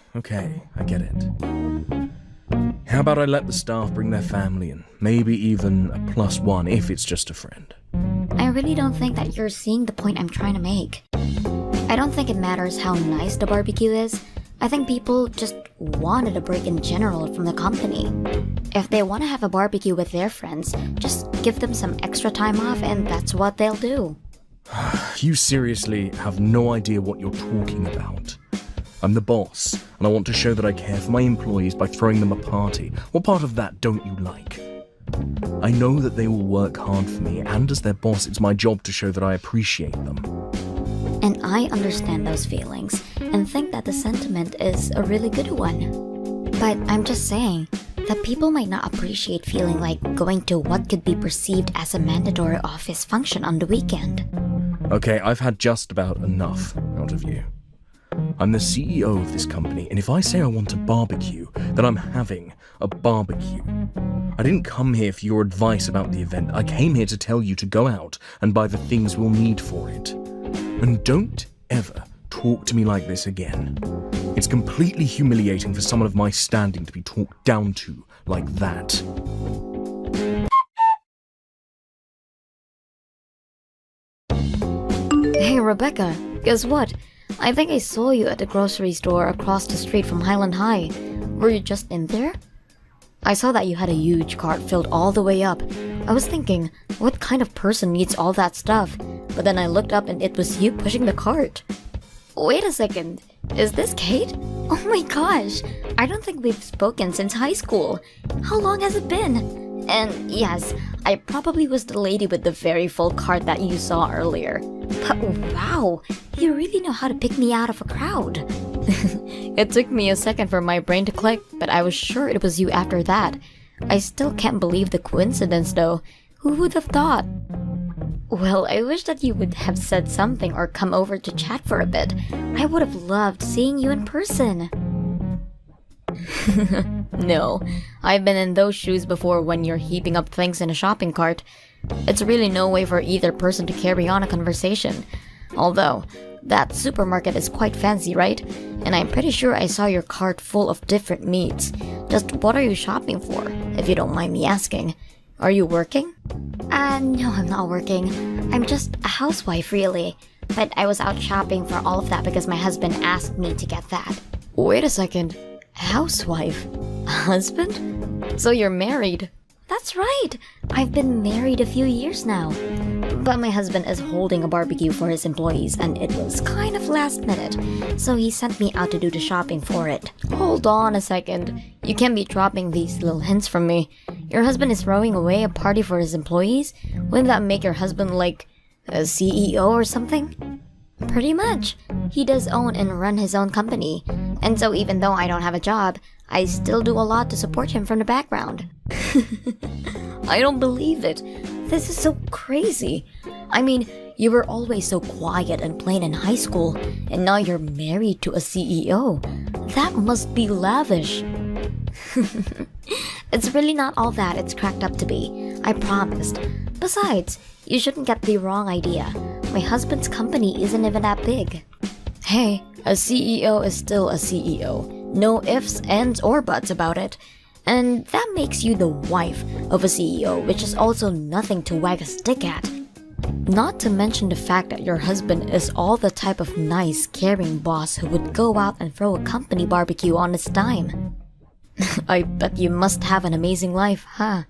I get it. How about I let the staff bring their family and maybe even a +1 if it's just a friend? I really don't think that you're seeing the point I'm trying to make. I don't think it matters how nice the barbecue is. I think people just wanted a break in general from the company. If they want to have a barbecue with their friends, just give them some extra time off and that's what they'll do. You seriously have no idea what you're talking about. I'm the boss, and I want to show that I care for my employees by throwing them a party. What part of that don't you like? I know that they will work hard for me, and as their boss, it's my job to show that I appreciate them. And I understand those feelings, and think that the sentiment is a really good one. But I'm just saying that people might not appreciate feeling like going to what could be perceived as a mandatory office function on the weekend. Okay, I've had just about enough out of you. I'm the CEO of this company, and if I say I want a barbecue, then I'm having a barbecue. I didn't come here for your advice about the event. I came here to tell you to go out and buy the things we'll need for it. And don't ever talk to me like this again. It's completely humiliating for someone of my standing to be talked down to like that. Hey Rebecca, guess what? I think I saw you at the grocery store across the street from Highland High. Were you just in there? I saw that you had a huge cart filled all the way up. I was thinking, what kind of person needs all that stuff? But then I looked up and it was you pushing the cart. Wait a second, is this Kate? Oh my gosh, I don't think we've spoken since high school. How long has it been? And yes, I probably was the lady with the very full cart that you saw earlier. But wow, you really know how to pick me out of a crowd. It took me a second for my brain to click, but I was sure it was you after that. I still can't believe the coincidence though. Who would have thought? Well, I wish that you would have said something or come over to chat for a bit. I would have loved seeing you in person. No, I've been in those shoes before when you're heaping up things in a shopping cart. It's really no way for either person to carry on a conversation. Although, that supermarket is quite fancy, right? And I'm pretty sure I saw your cart full of different meats. Just what are you shopping for, if you don't mind me asking? Are you working? No, I'm not working. I'm just a housewife, really. But I was out shopping for all of that because my husband asked me to get that. Wait a second. Housewife? Husband? So you're married? That's right. I've been married a few years now. But my husband is holding a barbecue for his employees and it was kind of last minute. So he sent me out to do the shopping for it. Hold on a second. You can't be dropping these little hints from me. Your husband is throwing away a party for his employees? Wouldn't that make your husband like a CEO or something? Pretty much. He does own and run his own company. And so even though I don't have a job, I still do a lot to support him from the background. I don't believe it. This is so crazy. I mean, you were always so quiet and plain in high school, and now you're married to a CEO. That must be lavish. It's really not all that it's cracked up to be. I promised. Besides, you shouldn't get the wrong idea. My husband's company isn't even that big. Hey, a CEO is still a CEO. No ifs, ands, or buts about it. And that makes you the wife of a CEO, which is also nothing to wag a stick at. Not to mention the fact that your husband is all the type of nice, caring boss who would go out and throw a company barbecue on his dime. I bet you must have an amazing life, huh?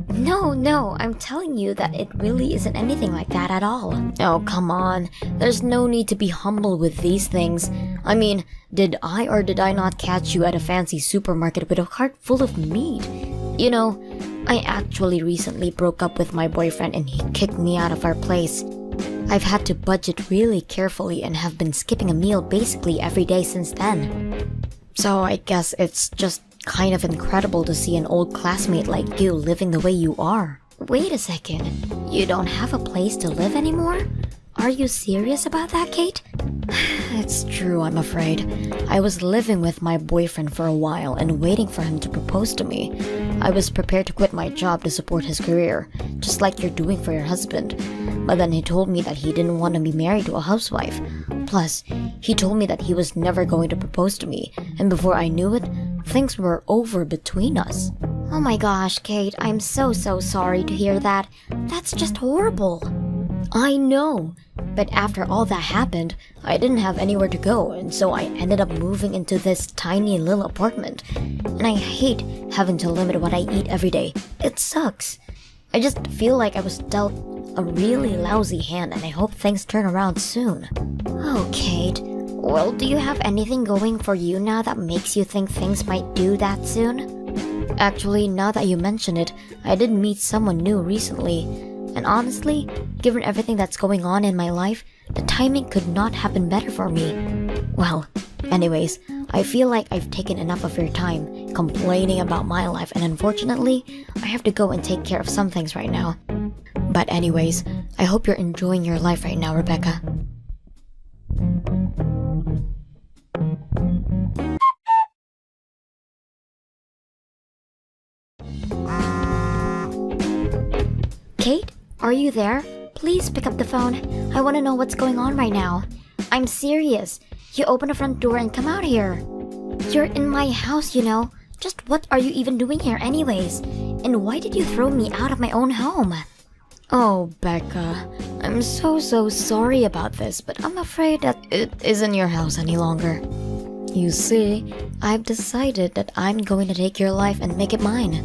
No, I'm telling you that it really isn't anything like that at all. Oh, come on. There's no need to be humble with these things. I mean, did I or did I not catch you at a fancy supermarket with a cart full of meat? You know, I actually recently broke up with my boyfriend and he kicked me out of our place. I've had to budget really carefully and have been skipping a meal basically every day since then. So I guess it's just kind of incredible to see an old classmate like you living the way you are. Wait a second. You don't have a place to live anymore? Are you serious about that, Kate? It's true, I'm afraid. I was living with my boyfriend for a while and waiting for him to propose to me. I was prepared to quit my job to support his career, just like you're doing for your husband. But then he told me that he didn't want to be married to a housewife. Plus, he told me that he was never going to propose to me, and before I knew it, things were over between us. Oh my gosh, Kate, I'm so sorry to hear that. That's just horrible. I know, but after all that happened, I didn't have anywhere to go, and so I ended up moving into this tiny little apartment. And I hate having to limit what I eat every day. It sucks. I just feel like I was dealt a really lousy hand, and I hope things turn around soon. Oh, Kate. Well, do you have anything going for you now that makes you think things might do that soon? Actually, now that you mention it, I did meet someone new recently. And honestly, given everything that's going on in my life, the timing could not have been better for me. Well, anyways, I feel like I've taken enough of your time complaining about my life, and unfortunately, I have to go and take care of some things right now. But anyways, I hope you're enjoying your life right now, Rebecca. Kate, are you there? Please pick up the phone. I want to know what's going on right now. I'm serious. You open the front door and come out here. You're in my house, you know. Just what are you even doing here anyways? And why did you throw me out of my own home? Oh, Becca, I'm so sorry about this, but I'm afraid that it isn't your house any longer. You see, I've decided that I'm going to take your life and make it mine.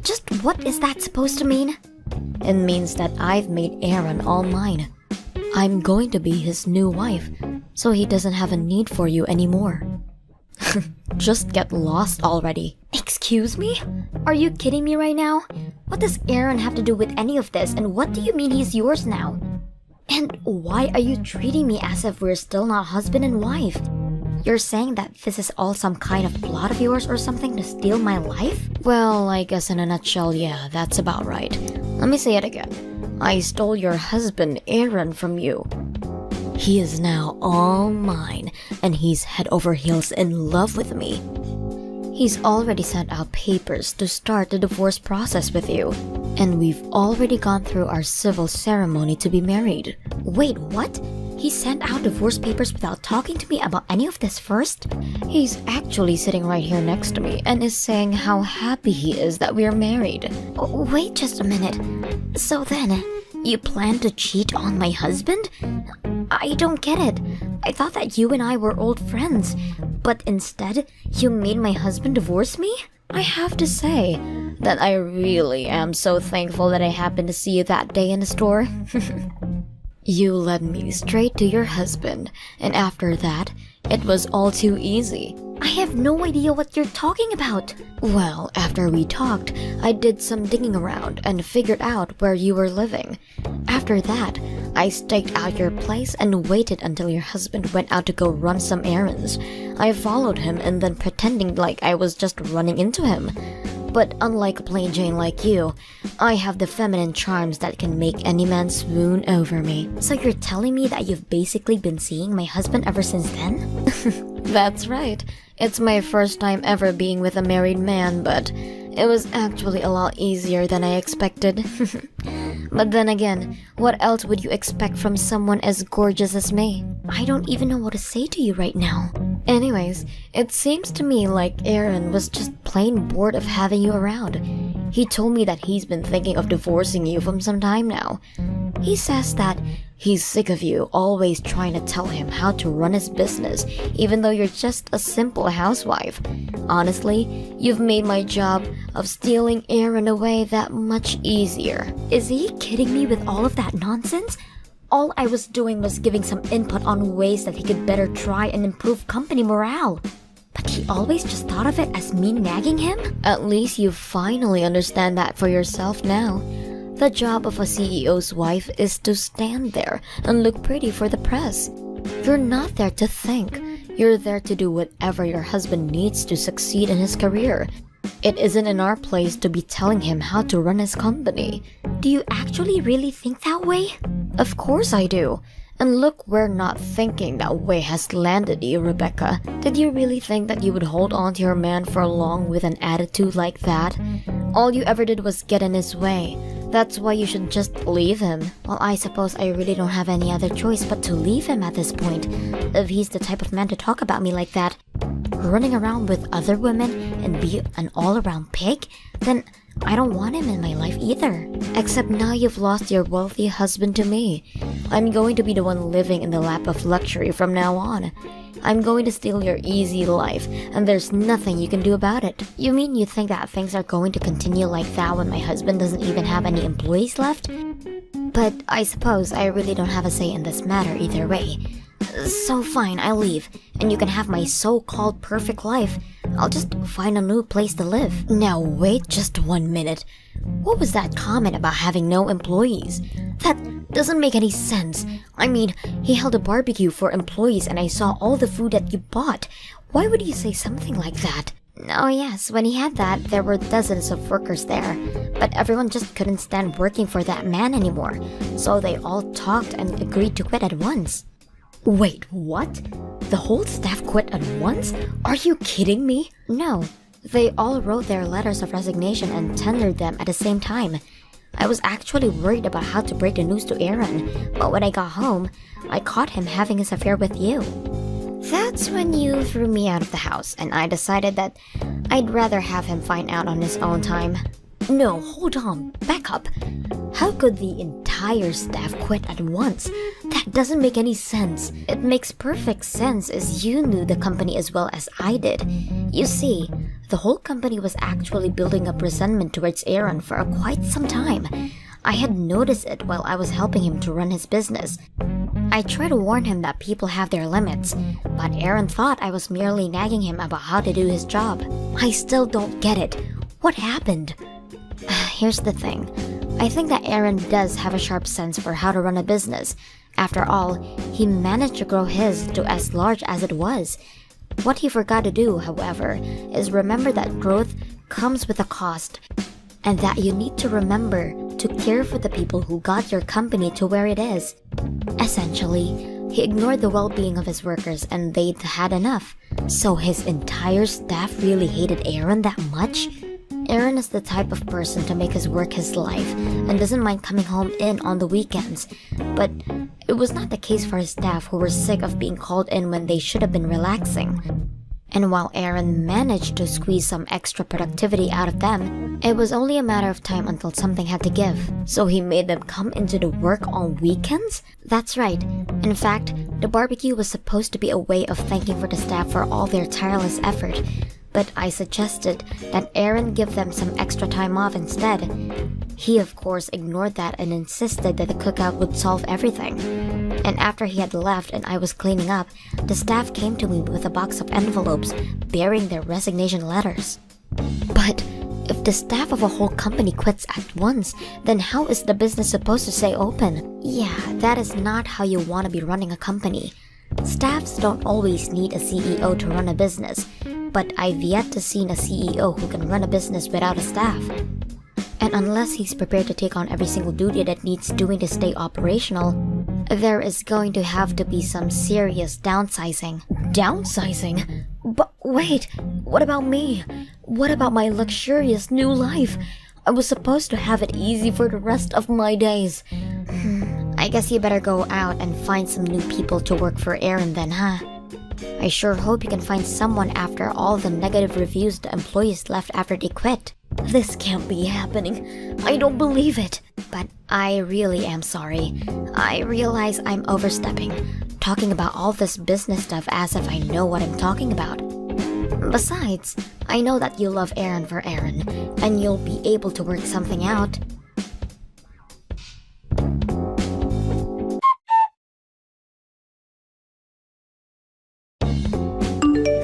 Just what is that supposed to mean? It means that I've made Aaron all mine. I'm going to be his new wife, so he doesn't have a need for you anymore. Just get lost already. Excuse me? Are you kidding me right now? What does Aaron have to do with any of this, and what do you mean he's yours now? And why are you treating me as if we're still not husband and wife? You're saying that this is all some kind of plot of yours or something to steal my life? Well, I guess in a nutshell, yeah, that's about right. Let me say it again. I stole your husband, Aaron, from you. He is now all mine, and he's head over heels in love with me. He's already sent out papers to start the divorce process with you, and we've already gone through our civil ceremony to be married. Wait, what? He sent out divorce papers without talking to me about any of this first? He's actually sitting right here next to me and is saying how happy he is that we're married. Oh, wait just a minute. So then, you plan to cheat on my husband? I don't get it. I thought that you and I were old friends, but instead, you made my husband divorce me? I have to say that I really am so thankful that I happened to see you that day in the store. You led me straight to your husband, and after that, it was all too easy. I have no idea what you're talking about. Well, after we talked, I did some digging around and figured out where you were living. After that, I staked out your place and waited until your husband went out to go run some errands. I followed him and then pretending like I was just running into him. But unlike a plain Jane like you, I have the feminine charms that can make any man swoon over me. So you're telling me that you've basically been seeing my husband ever since then? That's right. It's my first time ever being with a married man, but it was actually a lot easier than I expected. But then again, what else would you expect from someone as gorgeous as me? I don't even know what to say to you right now. Anyways, it seems to me like Aaron was just plain bored of having you around. He told me that he's been thinking of divorcing you from some time now. He says that he's sick of you always trying to tell him how to run his business, even though you're just a simple housewife. Honestly, you've made my job of stealing Aaron away that much easier. Is he kidding me with all of that nonsense? All I was doing was giving some input on ways that he could better try and improve company morale. But he always just thought of it as me nagging him? At least you finally understand that for yourself now. The job of a CEO's wife is to stand there and look pretty for the press. You're not there to think. You're there to do whatever your husband needs to succeed in his career. It isn't in our place to be telling him how to run his company. Do you actually really think that way? Of course I do. And look where not thinking that way has landed you, Rebecca. Did you really think that you would hold on to your man for long with an attitude like that? All you ever did was get in his way. That's why you should just leave him. Well, I suppose I really don't have any other choice but to leave him at this point. If he's the type of man to talk about me like that, running around with other women and be an all-around pig, then I don't want him in my life either. Except now you've lost your wealthy husband to me. I'm going to be the one living in the lap of luxury from now on. I'm going to steal your easy life, and there's nothing you can do about it. You mean you think that things are going to continue like that when my husband doesn't even have any employees left? But I suppose I really don't have a say in this matter either way. So fine, I'll leave, and you can have my so-called perfect life. I'll just find a new place to live. Now wait just 1 minute. What was that comment about having no employees? That doesn't make any sense. I mean, he held a barbecue for employees and I saw all the food that you bought. Why would you say something like that? Oh yes, when he had that, there were dozens of workers there. But everyone just couldn't stand working for that man anymore. So they all talked and agreed to quit at once. Wait, what? The whole staff quit at once? Are you kidding me? No, they all wrote their letters of resignation and tendered them at the same time. I was actually worried about how to break the news to Aaron, but when I got home, I caught him having his affair with you. That's when you threw me out of the house, and I decided that I'd rather have him find out on his own time. No, hold on, back up. How could the entire staff quit at once? That doesn't make any sense. It makes perfect sense as you knew the company as well as I did. You see, the whole company was actually building up resentment towards Aaron for quite some time. I had noticed it while I was helping him to run his business. I tried to warn him that people have their limits, but Aaron thought I was merely nagging him about how to do his job. I still don't get it. What happened? Here's the thing. I think that Aaron does have a sharp sense for how to run a business. After all, he managed to grow his to as large as it was. What he forgot to do, however, is remember that growth comes with a cost, and that you need to remember to care for the people who got your company to where it is. Essentially, he ignored the well-being of his workers and they'd had enough. So his entire staff really hated Aaron that much? Aaron is the type of person to make his work his life and doesn't mind coming home in on the weekends. But it was not the case for his staff, who were sick of being called in when they should have been relaxing. And while Aaron managed to squeeze some extra productivity out of them, it was only a matter of time until something had to give. So he made them come into the work on weekends? That's right. In fact, the barbecue was supposed to be a way of thanking for the staff for all their tireless effort. But I suggested that Aaron give them some extra time off instead. He of course ignored that and insisted that the cookout would solve everything. And after he had left and I was cleaning up, the staff came to me with a box of envelopes bearing their resignation letters. But if the staff of a whole company quits at once, then how is the business supposed to stay open? Yeah, that is not how you want to be running a company. Staffs don't always need a CEO to run a business, but I've yet to see a CEO who can run a business without a staff. And unless he's prepared to take on every single duty that needs doing to stay operational, there is going to have to be some serious downsizing. Downsizing? But wait, what about me? What about my luxurious new life? I was supposed to have it easy for the rest of my days. I guess you better go out and find some new people to work for Aaron then, huh? I sure hope you can find someone after all the negative reviews the employees left after they quit. This can't be happening. I don't believe it. But I really am sorry. I realize I'm overstepping, talking about all this business stuff as if I know what I'm talking about. Besides, I know that you love Aaron for Aaron, and you'll be able to work something out.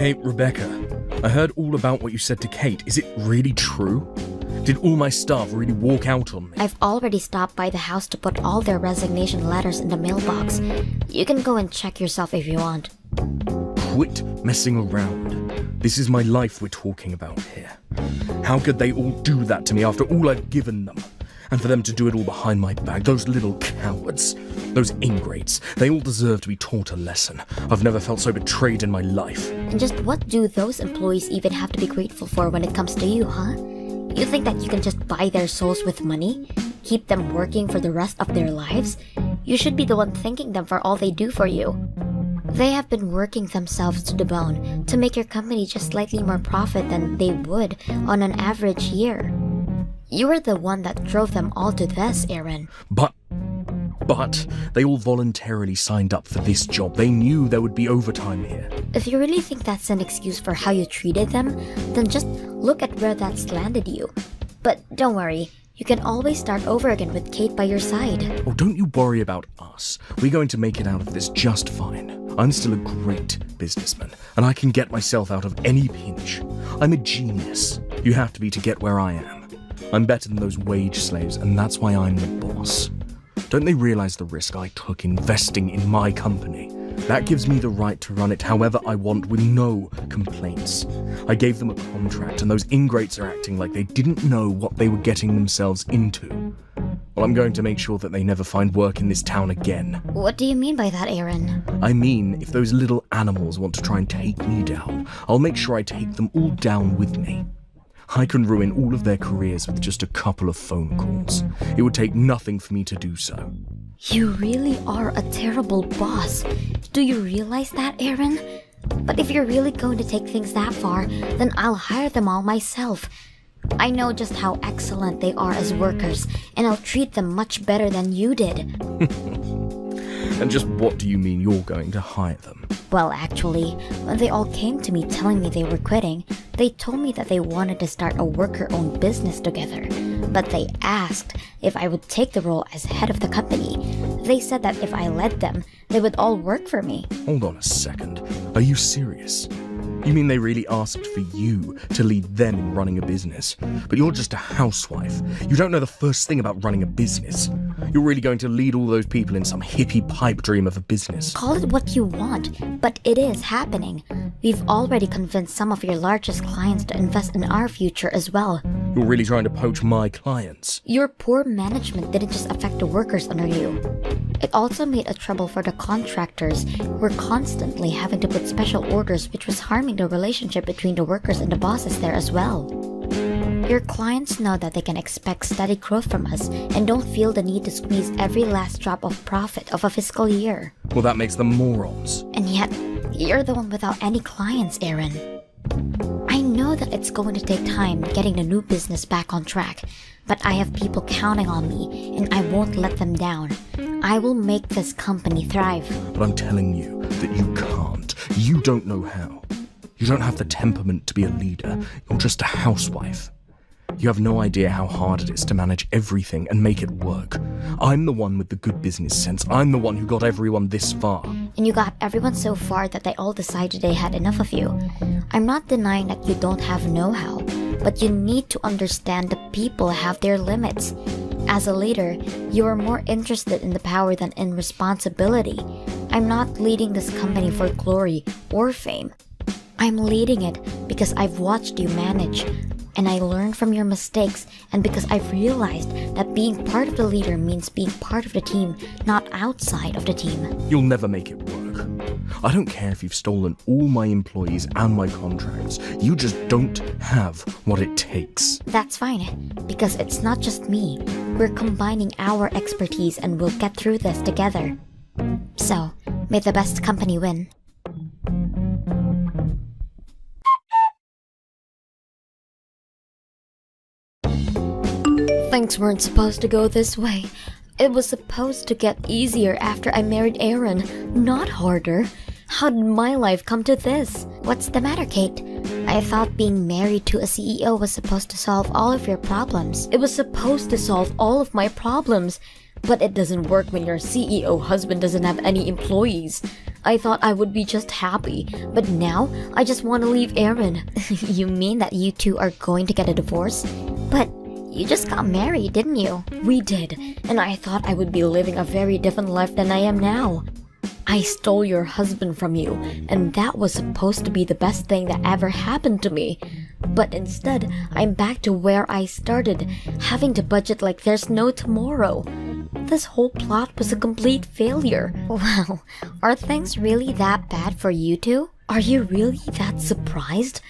Hey, Rebecca, I heard all about what you said to Kate. Is it really true? Did all my staff really walk out on me? I've already stopped by the house to put all their resignation letters in the mailbox. You can go and check yourself if you want. Quit messing around. This is my life we're talking about here. How could they all do that to me after all I've given them? And for them to do it all behind my back, those little cowards, those ingrates, they all deserve to be taught a lesson. I've never felt so betrayed in my life. And just what do those employees even have to be grateful for when it comes to you, huh? You think that you can just buy their souls with money? Keep them working for the rest of their lives? You should be the one thanking them for all they do for you. They have been working themselves to the bone to make your company just slightly more profit than they would on an average year. You were the one that drove them all to this, Aaron. But they all voluntarily signed up for this job. They knew there would be overtime here. If you really think that's an excuse for how you treated them, then just look at where that's landed you. But don't worry, you can always start over again with Kate by your side. Oh, don't you worry about us. We're going to make it out of this just fine. I'm still a great businessman, and I can get myself out of any pinch. I'm a genius. You have to be to get where I am. I'm better than those wage slaves, and that's why I'm the boss. Don't they realize the risk I took investing in my company? That gives me the right to run it however I want with no complaints. I gave them a contract, and those ingrates are acting like they didn't know what they were getting themselves into. Well, I'm going to make sure that they never find work in this town again. What do you mean by that, Aaron? I mean, if those little animals want to try and take me down, I'll make sure I take them all down with me. I can ruin all of their careers with just a couple of phone calls. It would take nothing for me to do so. You really are a terrible boss. Do you realize that, Aaron? But if you're really going to take things that far, then I'll hire them all myself. I know just how excellent they are as workers, and I'll treat them much better than you did. And just what do you mean you're going to hire them? Well, actually, when they all came to me telling me they were quitting, they told me that they wanted to start a worker-owned business together. But they asked if I would take the role as head of the company. They said that if I led them, they would all work for me. Hold on a second. Are you serious? You mean they really asked for you to lead them in running a business? But you're just a housewife. You don't know the first thing about running a business. You're really going to lead all those people in some hippie pipe dream of a business. Call it what you want, but it is happening. We've already convinced some of your largest clients to invest in our future as well. You're really trying to poach my clients. Your poor management didn't just affect the workers under you. It also made a trouble for the contractors who were constantly having to put special orders, which was harming the relationship between the workers and the bosses there as well. Your clients know that they can expect steady growth from us and don't feel the need to squeeze every last drop of profit of a fiscal year. Well, that makes them morons. And yet, you're the one without any clients, Aaron. I know that it's going to take time getting the new business back on track, but I have people counting on me, and I won't let them down. I will make this company thrive. But I'm telling you that you can't. You don't know how. You don't have the temperament to be a leader. You're just a housewife. You have no idea how hard it is to manage everything and make it work. I'm the one with the good business sense. I'm the one who got everyone this far. And you got everyone so far that they all decided they had enough of you. I'm not denying that you don't have know-how, but you need to understand that people have their limits. As a leader, you are more interested in the power than in responsibility. I'm not leading this company for glory or fame. I'm leading it because I've watched you manage, and I learned from your mistakes, and because I've realized that being part of the leader means being part of the team, not outside of the team. You'll never make it work. I don't care if you've stolen all my employees and my contracts. You just don't have what it takes. That's fine, because it's not just me. We're combining our expertise and we'll get through this together. So, may the best company win. Things weren't supposed to go this way. It was supposed to get easier after I married Aaron, not harder. How did my life come to this? What's the matter, Kate? I thought being married to a CEO was supposed to solve all of your problems. It was supposed to solve all of my problems. But it doesn't work when your CEO husband doesn't have any employees. I thought I would be just happy, but now I just want to leave Aaron. You mean that you two are going to get a divorce? But you just got married, didn't you? We did, and I thought I would be living a very different life than I am now. I stole your husband from you, and that was supposed to be the best thing that ever happened to me. But instead, I'm back to where I started, having to budget like there's no tomorrow. This whole plot was a complete failure. Wow, are things really that bad for you two? Are you really that surprised?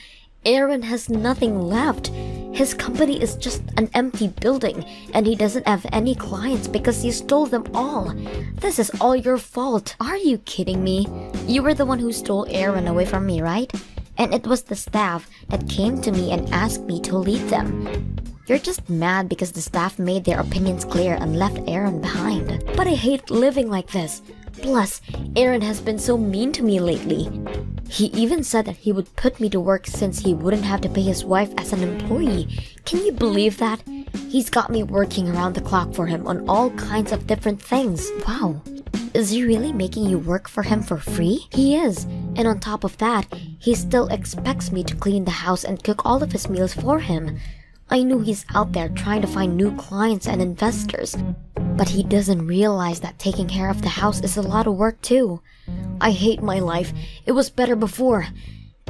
Aaron has nothing left. His company is just an empty building, and he doesn't have any clients because you stole them all. This is all your fault. Are you kidding me? You were the one who stole Aaron away from me, right? And it was the staff that came to me and asked me to lead them. You're just mad because the staff made their opinions clear and left Aaron behind. But I hate living like this. Plus, Aaron has been so mean to me lately. He even said that he would put me to work since he wouldn't have to pay his wife as an employee. Can you believe that? He's got me working around the clock for him on all kinds of different things. Wow. Is he really making you work for him for free? He is. And on top of that, he still expects me to clean the house and cook all of his meals for him. I knew he's out there trying to find new clients and investors, but he doesn't realize that taking care of the house is a lot of work too. I hate my life. It was better before.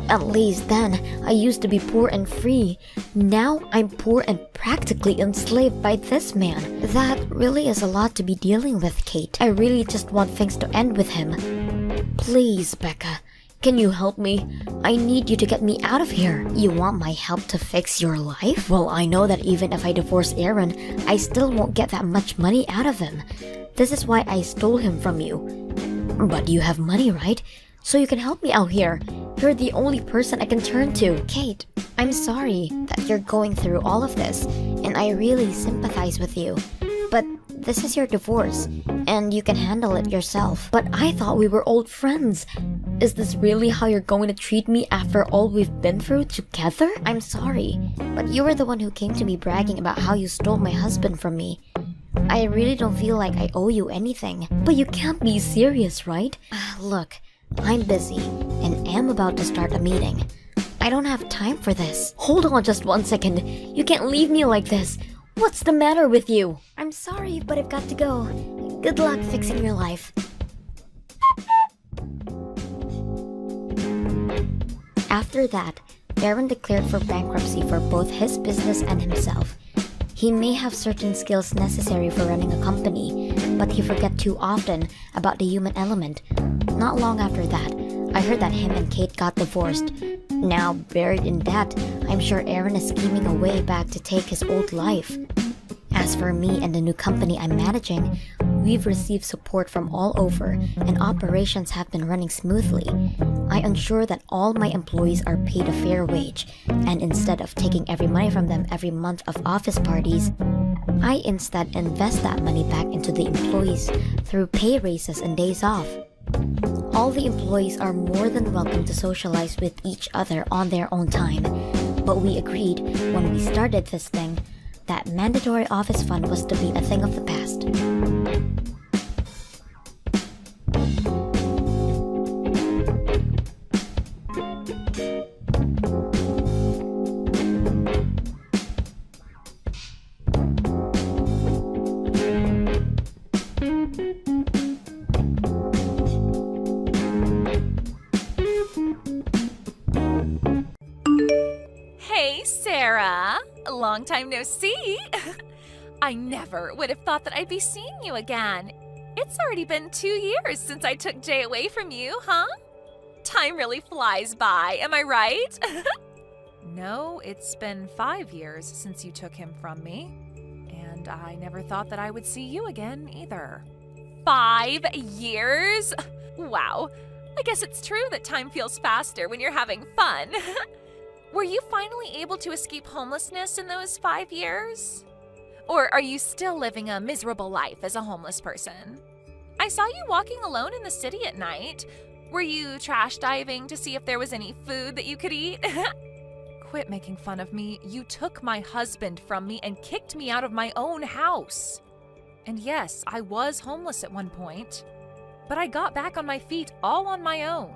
At least then, I used to be poor and free. Now I'm poor and practically enslaved by this man. That really is a lot to be dealing with, Kate. I really just want things to end with him. Please, Becca. Can you help me? I need you to get me out of here. You want my help to fix your life? Well, I know that even if I divorce Aaron, I still won't get that much money out of him. This is why I stole him from you. But you have money, right? So you can help me out here. You're the only person I can turn to. Kate, I'm sorry that you're going through all of this, and I really sympathize with you. But this is your divorce, and you can handle it yourself. But I thought we were old friends. Is this really how you're going to treat me after all we've been through together? I'm sorry, but you were the one who came to me bragging about how you stole my husband from me. I really don't feel like I owe you anything. But you can't be serious, right? Look, I'm busy and am about to start a meeting. I don't have time for this. Hold on just 1 second. You can't leave me like this. What's the matter with you? I'm sorry, but I've got to go. Good luck fixing your life. After that, Aaron declared for bankruptcy for both his business and himself. He may have certain skills necessary for running a company, but he forgot too often about the human element. Not long after that, I heard that him and Kate got divorced. Now, buried in debt, I'm sure Aaron is scheming a way back to take his old life. As for me and the new company I'm managing, we've received support from all over, and operations have been running smoothly. I ensure that all my employees are paid a fair wage, and instead of taking every money from them every month of office parties, I instead invest that money back into the employees through pay raises and days off. All the employees are more than welcome to socialize with each other on their own time, but we agreed when we started this thing that mandatory office fun was to be a thing of the past. Hey, Sarah. Long time no see. I never would have thought that I'd be seeing you again. It's already been 2 years since I took Jay away from you, huh? Time really flies by, am I right? No, it's been 5 years since you took him from me. And I never thought that I would see you again either. 5 years? Wow. I guess it's true that time feels faster when you're having fun. Were you finally able to escape homelessness in those 5 years? Or are you still living a miserable life as a homeless person? I saw you walking alone in the city at night. Were you trash diving to see if there was any food that you could eat? Quit making fun of me. You took my husband from me and kicked me out of my own house. And yes, I was homeless at one point. But I got back on my feet all on my own.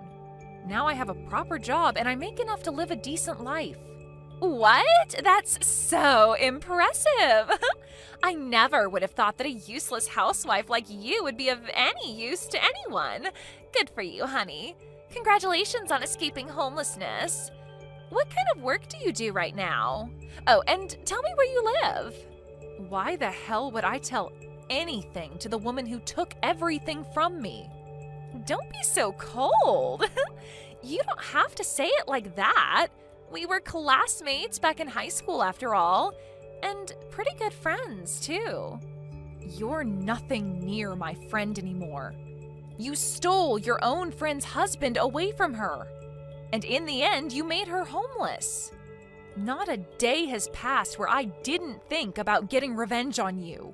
Now I have a proper job and I make enough to live a decent life. What? That's so impressive. I never would have thought that a useless housewife like you would be of any use to anyone. Good for you, honey. Congratulations on escaping homelessness. What kind of work do you do right now? Oh, and tell me where you live. Why the hell would I tell anything to the woman who took everything from me? Don't be so cold. You don't have to say it like that. We were classmates back in high school after all, and pretty good friends too. You're nothing near my friend anymore. You stole your own friend's husband away from her, and in the end you made her homeless. Not a day has passed where I didn't think about getting revenge on you.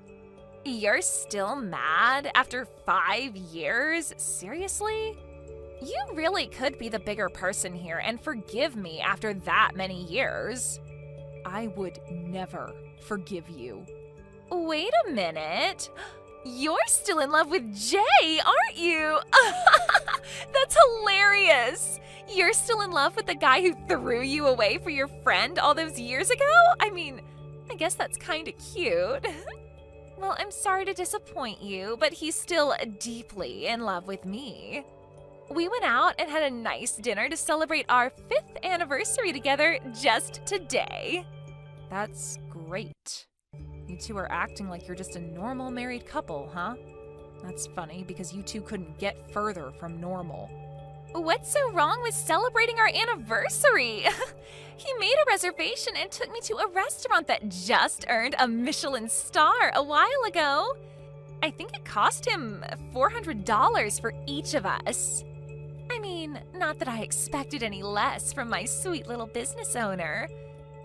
You're still mad after 5 years? Seriously? You really could be the bigger person here and forgive me after that many years. I would never forgive you. Wait a minute. You're still in love with Jay, aren't you? That's hilarious. You're still in love with the guy who threw you away for your friend all those years ago? I mean, I guess that's kind of cute. Well, I'm sorry to disappoint you, but he's still deeply in love with me. We went out and had a nice dinner to celebrate our 5th anniversary together just today. That's great. You two are acting like you're just a normal married couple, huh? That's funny because you two couldn't get further from normal. What's so wrong with celebrating our anniversary? He made a reservation and took me to a restaurant that just earned a Michelin star a while ago. I think it cost him $400 for each of us. I mean, not that I expected any less from my sweet little business owner.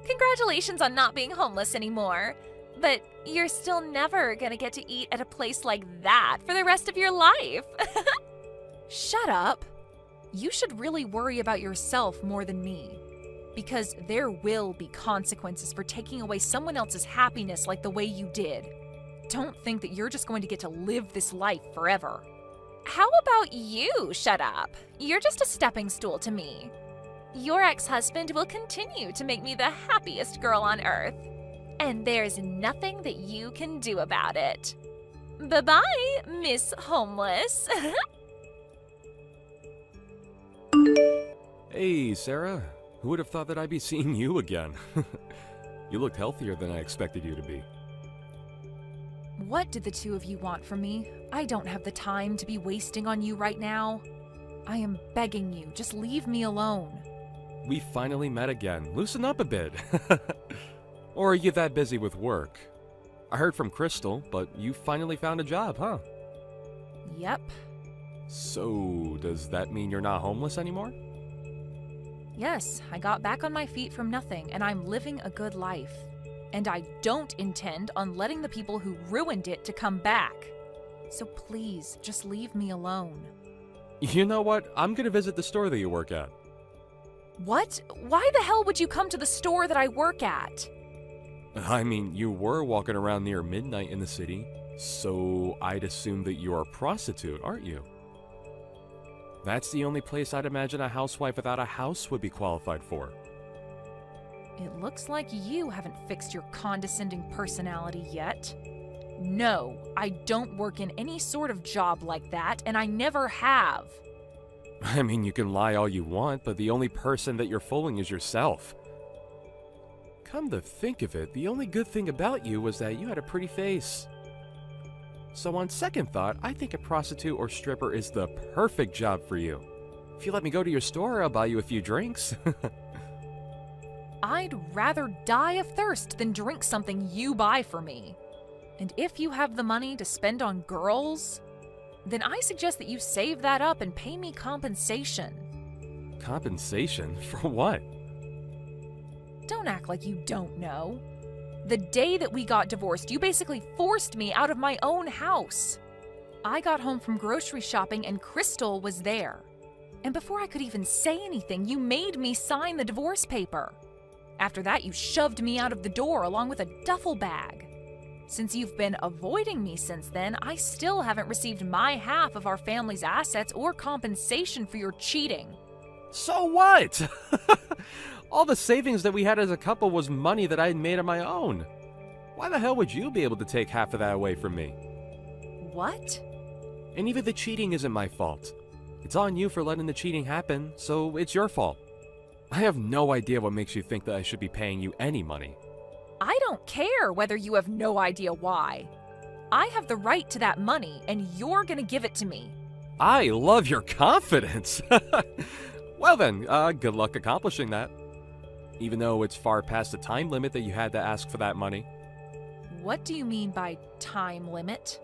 Congratulations on not being homeless anymore. But you're still never gonna get to eat at a place like that for the rest of your life. Shut up. You should really worry about yourself more than me. Because there will be consequences for taking away someone else's happiness like the way you did. Don't think that you're just going to get to live this life forever. How about you shut up? You're just a stepping stool to me. Your ex-husband will continue to make me the happiest girl on earth. And there's nothing that you can do about it. Bye-bye, Miss Homeless. Hey, Sarah. Who would have thought that I'd be seeing you again? You looked healthier than I expected you to be. What did the two of you want from me? I don't have the time to be wasting on you right now. I am begging you, just leave me alone. We finally met again. Loosen up a bit. Or are you that busy with work? I heard from Crystal, but you finally found a job, huh? Yep. So, does that mean you're not homeless anymore? Yes, I got back on my feet from nothing, and I'm living a good life. And I don't intend on letting the people who ruined it to come back. So please, just leave me alone. You know what? I'm gonna visit the store that you work at. What? Why the hell would you come to the store that I work at? I mean, you were walking around near midnight in the city, so I'd assume that you're a prostitute, aren't you? That's the only place I'd imagine a housewife without a house would be qualified for. It looks like you haven't fixed your condescending personality yet. No, I don't work in any sort of job like that, and I never have. I mean, you can lie all you want, but the only person that you're fooling is yourself. Come to think of it, the only good thing about you was that you had a pretty face. So on second thought, I think a prostitute or stripper is the perfect job for you. If you let me go to your store, I'll buy you a few drinks. I'd rather die of thirst than drink something you buy for me. And if you have the money to spend on girls, then I suggest that you save that up and pay me compensation. Compensation? For what? Don't act like you don't know. The day that we got divorced, you basically forced me out of my own house. I got home from grocery shopping and Crystal was there. And before I could even say anything, you made me sign the divorce paper. After that, you shoved me out of the door along with a duffel bag. Since you've been avoiding me since then, I still haven't received my half of our family's assets or compensation for your cheating. So what? All the savings that we had as a couple was money that I had made on my own. Why the hell would you be able to take half of that away from me? What? And even the cheating isn't my fault. It's on you for letting the cheating happen, so it's your fault. I have no idea what makes you think that I should be paying you any money. I don't care whether you have no idea why. I have the right to that money, and you're gonna give it to me. I love your confidence. Well then, good luck accomplishing that. Even though it's far past the time limit that you had to ask for that money. What do you mean by time limit?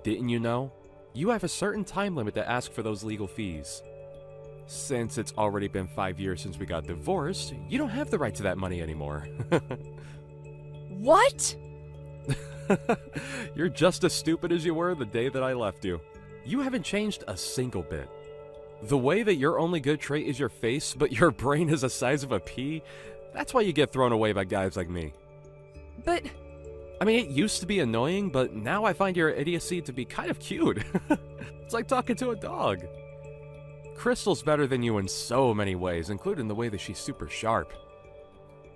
Didn't you know? You have a certain time limit to ask for those legal fees. Since it's already been 5 years since we got divorced, you don't have the right to that money anymore. What? You're just as stupid as you were the day that I left you. You haven't changed a single bit. The way that your only good trait is your face, but your brain is the size of a pea, that's why you get thrown away by guys like me. But... I mean, it used to be annoying, but now I find your idiocy to be kind of cute. It's like talking to a dog. Crystal's better than you in so many ways, including the way that she's super sharp.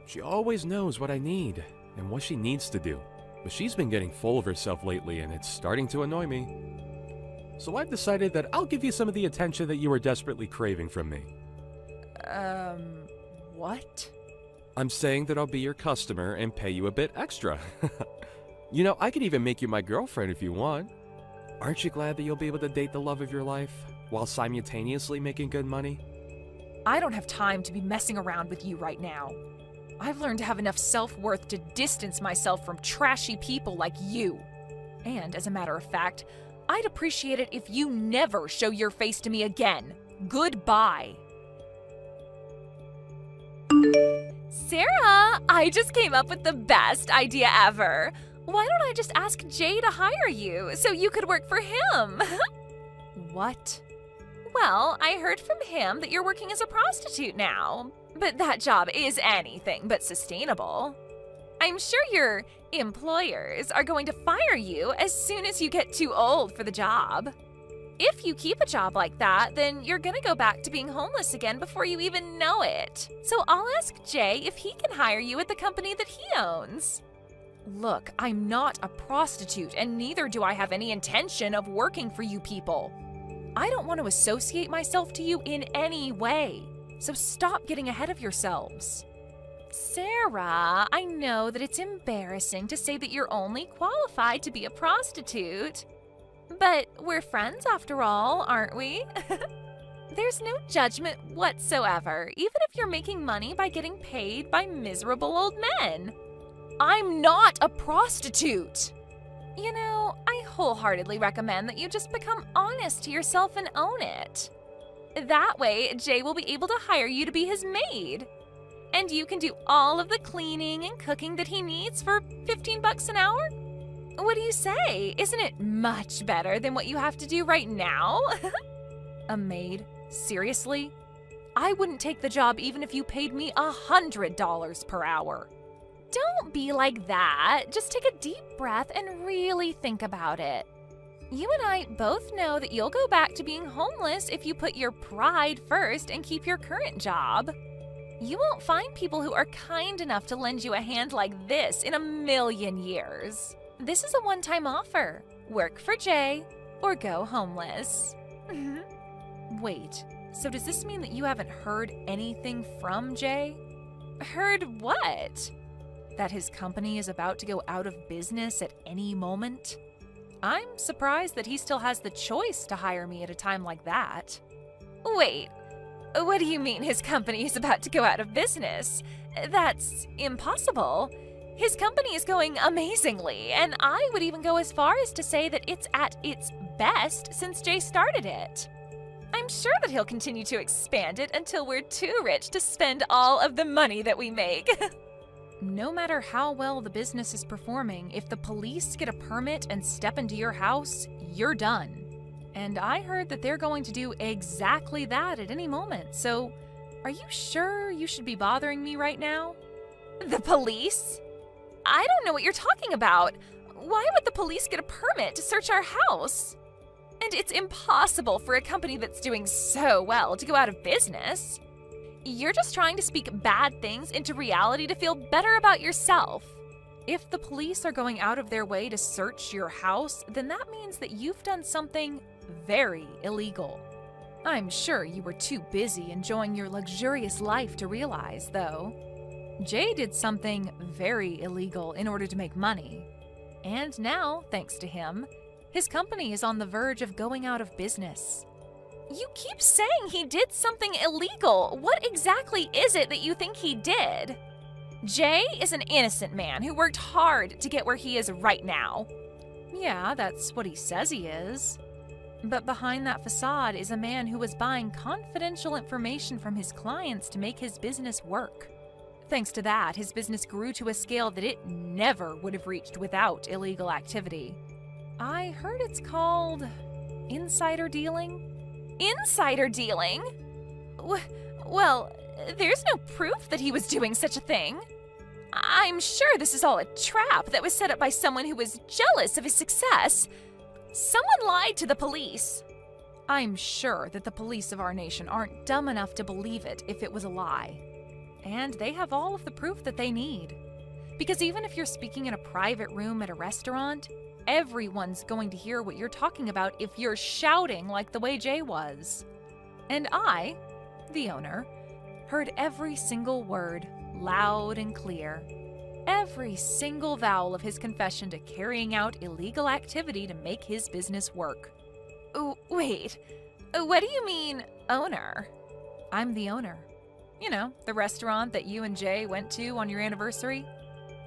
She always knows what I need and what she needs to do, but she's been getting full of herself lately and it's starting to annoy me. So I've decided that I'll give you some of the attention that you were desperately craving from me. What? I'm saying that I'll be your customer and pay you a bit extra. You know, I could even make you my girlfriend if you want. Aren't you glad that you'll be able to date the love of your life while simultaneously making good money? I don't have time to be messing around with you right now. I've learned to have enough self-worth to distance myself from trashy people like you. And as a matter of fact, I'd appreciate it if you never show your face to me again. Goodbye. Sarah, I just came up with the best idea ever. Why don't I just ask Jay to hire you so you could work for him? What? Well, I heard from him that you're working as a prostitute now, but that job is anything but sustainable. I'm sure your employers are going to fire you as soon as you get too old for the job. If you keep a job like that, then you're gonna go back to being homeless again before you even know it. So I'll ask Jay if he can hire you at the company that he owns. Look, I'm not a prostitute, and neither do I have any intention of working for you people. I don't want to associate myself to you in any way, so stop getting ahead of yourselves. Sarah, I know that it's embarrassing to say that you're only qualified to be a prostitute. But we're friends after all, aren't we? There's no judgment whatsoever, even if you're making money by getting paid by miserable old men. I'm not a prostitute! You know, I wholeheartedly recommend that you just become honest to yourself and own it. That way, Jay will be able to hire you to be his maid. And you can do all of the cleaning and cooking that he needs for $15 an hour? What do you say? Isn't it much better than what you have to do right now? A maid? Seriously? I wouldn't take the job even if you paid me $100 per hour. Don't be like that. Just take a deep breath and really think about it. You and I both know that you'll go back to being homeless if you put your pride first and keep your current job. You won't find people who are kind enough to lend you a hand like this in a million years. This is a one-time offer. Work for Jay or go homeless. Wait, so does this mean that you haven't heard anything from Jay? Heard what? That his company is about to go out of business at any moment? I'm surprised that he still has the choice to hire me at a time like that. Wait, what do you mean his company is about to go out of business? That's impossible. His company is going amazingly, and I would even go as far as to say that it's at its best since Jay started it. I'm sure that he'll continue to expand it until we're too rich to spend all of the money that we make. No matter how well the business is performing, if the police get a permit and step into your house, you're done. And I heard that they're going to do exactly that at any moment, so are you sure you should be bothering me right now? The police? I don't know what you're talking about. Why would the police get a permit to search our house? And it's impossible for a company that's doing so well to go out of business. You're just trying to speak bad things into reality to feel better about yourself. If the police are going out of their way to search your house, then that means that you've done something very illegal. I'm sure you were too busy enjoying your luxurious life to realize, though. Jay did something very illegal in order to make money. And now, thanks to him, his company is on the verge of going out of business. You keep saying he did something illegal. What exactly is it that you think he did? Jay is an innocent man who worked hard to get where he is right now. Yeah, that's what he says he is. But behind that facade is a man who was buying confidential information from his clients to make his business work. Thanks to that, his business grew to a scale that it never would have reached without illegal activity. I heard it's called insider dealing. Insider dealing? Well, there's no proof that he was doing such a thing. I'm sure this is all a trap that was set up by someone who was jealous of his success. Someone lied to the police. I'm sure that the police of our nation aren't dumb enough to believe it if it was a lie. And they have all of the proof that they need. Because even if you're speaking in a private room at a restaurant, everyone's going to hear what you're talking about if you're shouting like the way Jay was. And I, the owner, heard every single word loud and clear. Every single vowel of his confession to carrying out illegal activity to make his business work. Wait, what do you mean, owner? I'm the owner. You know, the restaurant that you and Jay went to on your anniversary.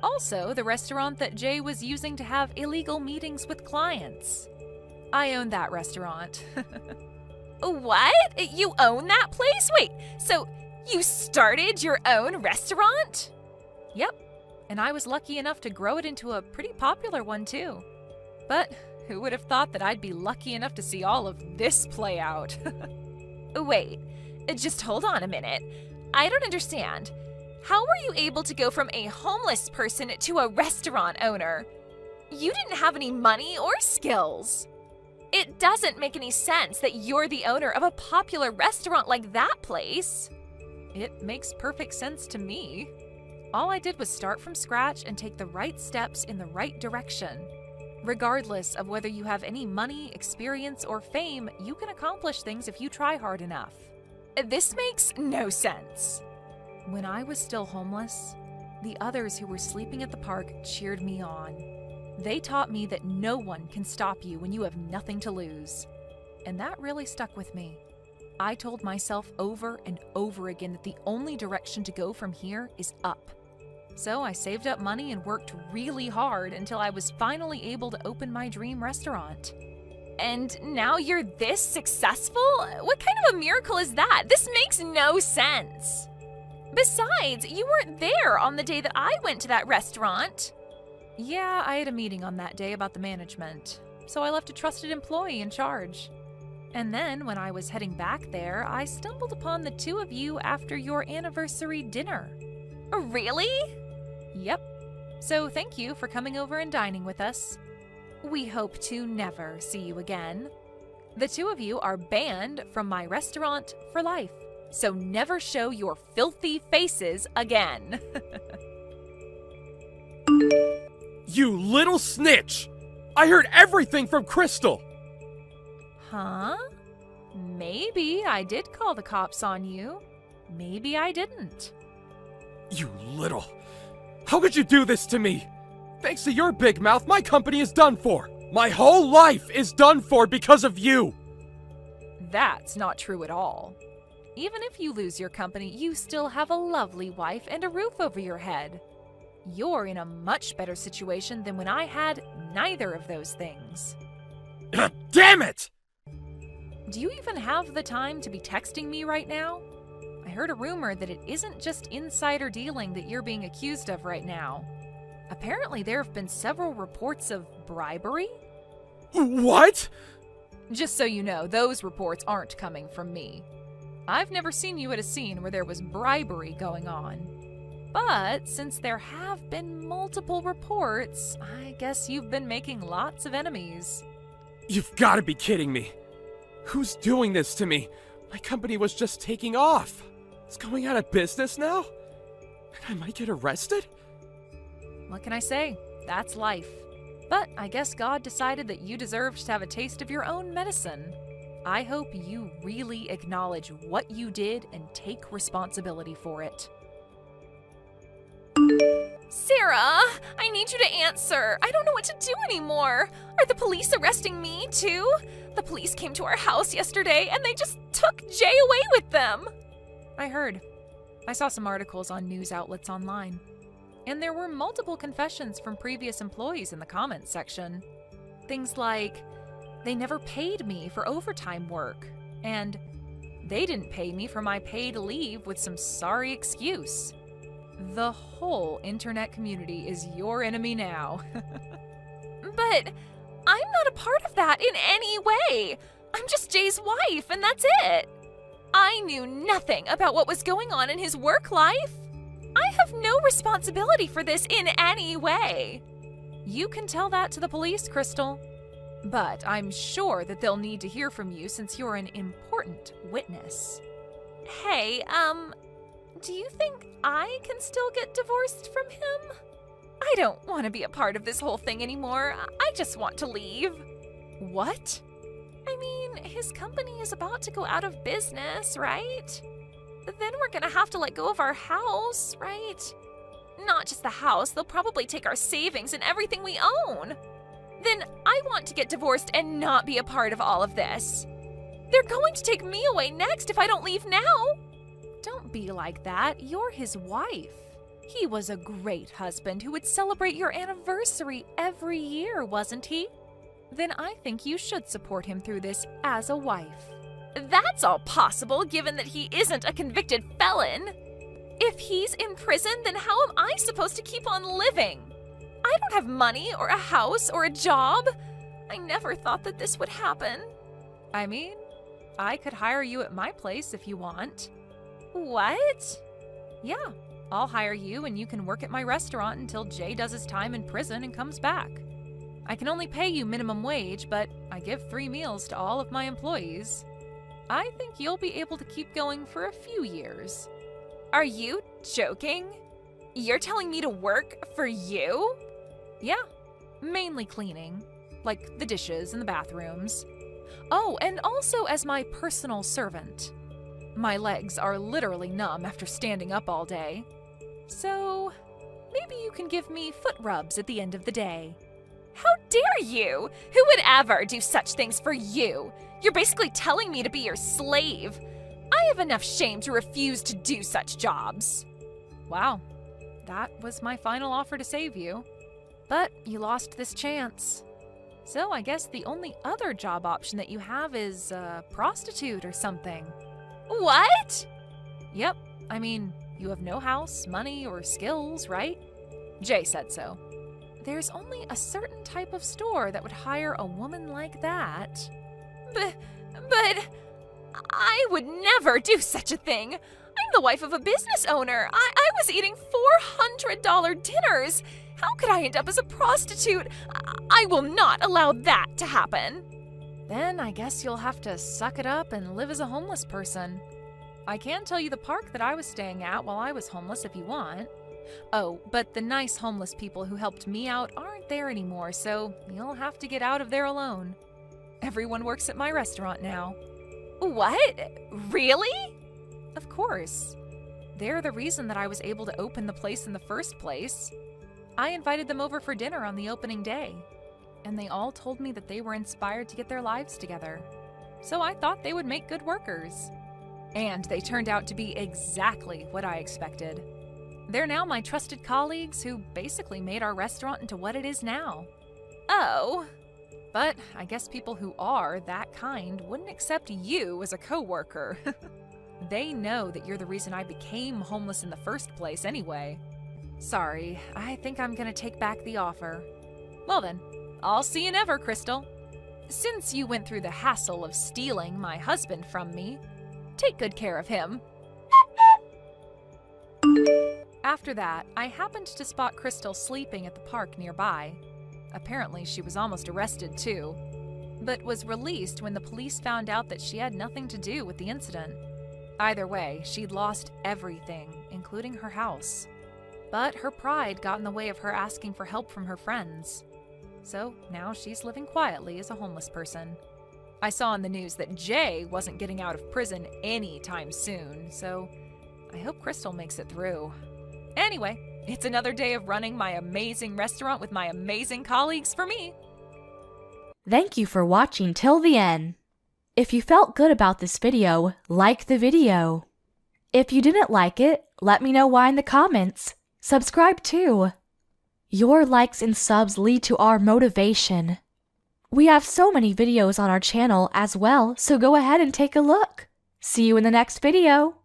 Also, the restaurant that Jay was using to have illegal meetings with clients. I own that restaurant. What? You own that place? Wait, so you started your own restaurant? Yep, and I was lucky enough to grow it into a pretty popular one too. But who would have thought that I'd be lucky enough to see all of this play out? Wait, just hold on a minute. I don't understand. How were you able to go from a homeless person to a restaurant owner? You didn't have any money or skills. It doesn't make any sense that you're the owner of a popular restaurant like that place. It makes perfect sense to me. All I did was start from scratch and take the right steps in the right direction. Regardless of whether you have any money, experience, or fame, you can accomplish things if you try hard enough. This makes no sense. When I was still homeless, the others who were sleeping at the park cheered me on. They taught me that no one can stop you when you have nothing to lose. And that really stuck with me. I told myself over and over again that the only direction to go from here is up. So I saved up money and worked really hard until I was finally able to open my dream restaurant. And now you're this successful? What kind of a miracle is that? This makes no sense. Besides, you weren't there on the day that I went to that restaurant. Yeah, I had a meeting on that day about the management, so I left a trusted employee in charge. And then, when I was heading back there, I stumbled upon the two of you after your anniversary dinner. Really? Yep. So thank you for coming over and dining with us. We hope to never see you again. The two of you are banned from my restaurant for life, so never show your filthy faces again. You little snitch! I heard everything from Crystal! Huh? Maybe I did call the cops on you. Maybe I didn't. You little... How could you do this to me? Thanks to your big mouth, my company is done for! My whole life is done for because of you! That's not true at all. Even if you lose your company, you still have a lovely wife and a roof over your head. You're in a much better situation than when I had neither of those things. Damn it! Do you even have the time to be texting me right now? I heard a rumor that it isn't just insider dealing that you're being accused of right now. Apparently there have been several reports of bribery. What? Just so you know, those reports aren't coming from me. I've never seen you at a scene where there was bribery going on. But since there have been multiple reports, I guess you've been making lots of enemies. You've got to be kidding me. Who's doing this to me? My company was just taking off. It's going out of business now? And I might get arrested? What can I say? That's life. But I guess God decided that you deserved to have a taste of your own medicine. I hope you really acknowledge what you did and take responsibility for it. Sarah, I need you to answer. I don't know what to do anymore. Are the police arresting me too? The police came to our house yesterday and they just took Jay away with them. I heard. I saw some articles on news outlets online. And there were multiple confessions from previous employees in the comments section. Things like, they never paid me for overtime work, and they didn't pay me for my paid leave with some sorry excuse. The whole internet community is your enemy now. But I'm not a part of that in any way. I'm just Jay's wife, and that's it. I knew nothing about what was going on in his work life. I have no responsibility for this in any way. You can tell that to the police, Crystal. But I'm sure that they'll need to hear from you since you're an important witness. Hey, do you think I can still get divorced from him? I don't want to be a part of this whole thing anymore. I just want to leave. What? I mean, his company is about to go out of business, right? Then we're gonna have to let go of our house, right? Not just the house, they'll probably take our savings and everything we own. Then I want to get divorced and not be a part of all of this. They're going to take me away next if I don't leave now. Don't be like that. You're his wife. He was a great husband who would celebrate your anniversary every year, wasn't he? Then I think you should support him through this as a wife. That's all possible given that he isn't a convicted felon. If he's in prison, then how am I supposed to keep on living? I don't have money or a house or a job. I never thought that this would happen. I mean, I could hire you at my place if you want. What? Yeah, I'll hire you and you can work at my restaurant until Jay does his time in prison and comes back. I can only pay you minimum wage, but I give 3 meals to all of my employees. I think you'll be able to keep going for a few years. Are you joking? You're telling me to work for you? Yeah, mainly cleaning, like the dishes and the bathrooms. Oh, and also as my personal servant. My legs are literally numb after standing up all day. So, maybe you can give me foot rubs at the end of the day. How dare you? Who would ever do such things for you? You're basically telling me to be your slave. I have enough shame to refuse to do such jobs. Wow, that was my final offer to save you. But you lost this chance. So I guess the only other job option that you have is prostitute or something. What? Yep, I mean, you have no house, money, or skills, right? Jay said so. There's only a certain type of store that would hire a woman like that. But I would never do such a thing. I'm the wife of a business owner. I was eating $400 dinners. How could I end up as a prostitute? I will not allow that to happen. Then I guess you'll have to suck it up and live as a homeless person. I can tell you the park that I was staying at while I was homeless if you want. Oh, but the nice homeless people who helped me out aren't there anymore, so you'll have to get out of there alone. Everyone works at my restaurant now. What? Really? Of course. They're the reason that I was able to open the place in the first place. I invited them over for dinner on the opening day, and they all told me that they were inspired to get their lives together. So I thought they would make good workers. And they turned out to be exactly what I expected. They're now my trusted colleagues who basically made our restaurant into what it is now. Oh. But I guess people who are that kind wouldn't accept you as a coworker. They know that you're the reason I became homeless in the first place anyway. Sorry, I think I'm gonna take back the offer. Well then, I'll see you never, Crystal. Since you went through the hassle of stealing my husband from me, take good care of him. After that, I happened to spot Crystal sleeping at the park nearby. Apparently, she was almost arrested too, but was released when the police found out that she had nothing to do with the incident. Either way, she'd lost everything, including her house. But her pride got in the way of her asking for help from her friends. So now she's living quietly as a homeless person. I saw in the news that Jay wasn't getting out of prison anytime soon, so I hope Crystal makes it through. Anyway, it's another day of running my amazing restaurant with my amazing colleagues for me. Thank you for watching till the end. If you felt good about this video, like the video. If you didn't like it, let me know why in the comments. Subscribe too. Your likes and subs lead to our motivation. We have so many videos on our channel as well, so go ahead and take a look. See you in the next video.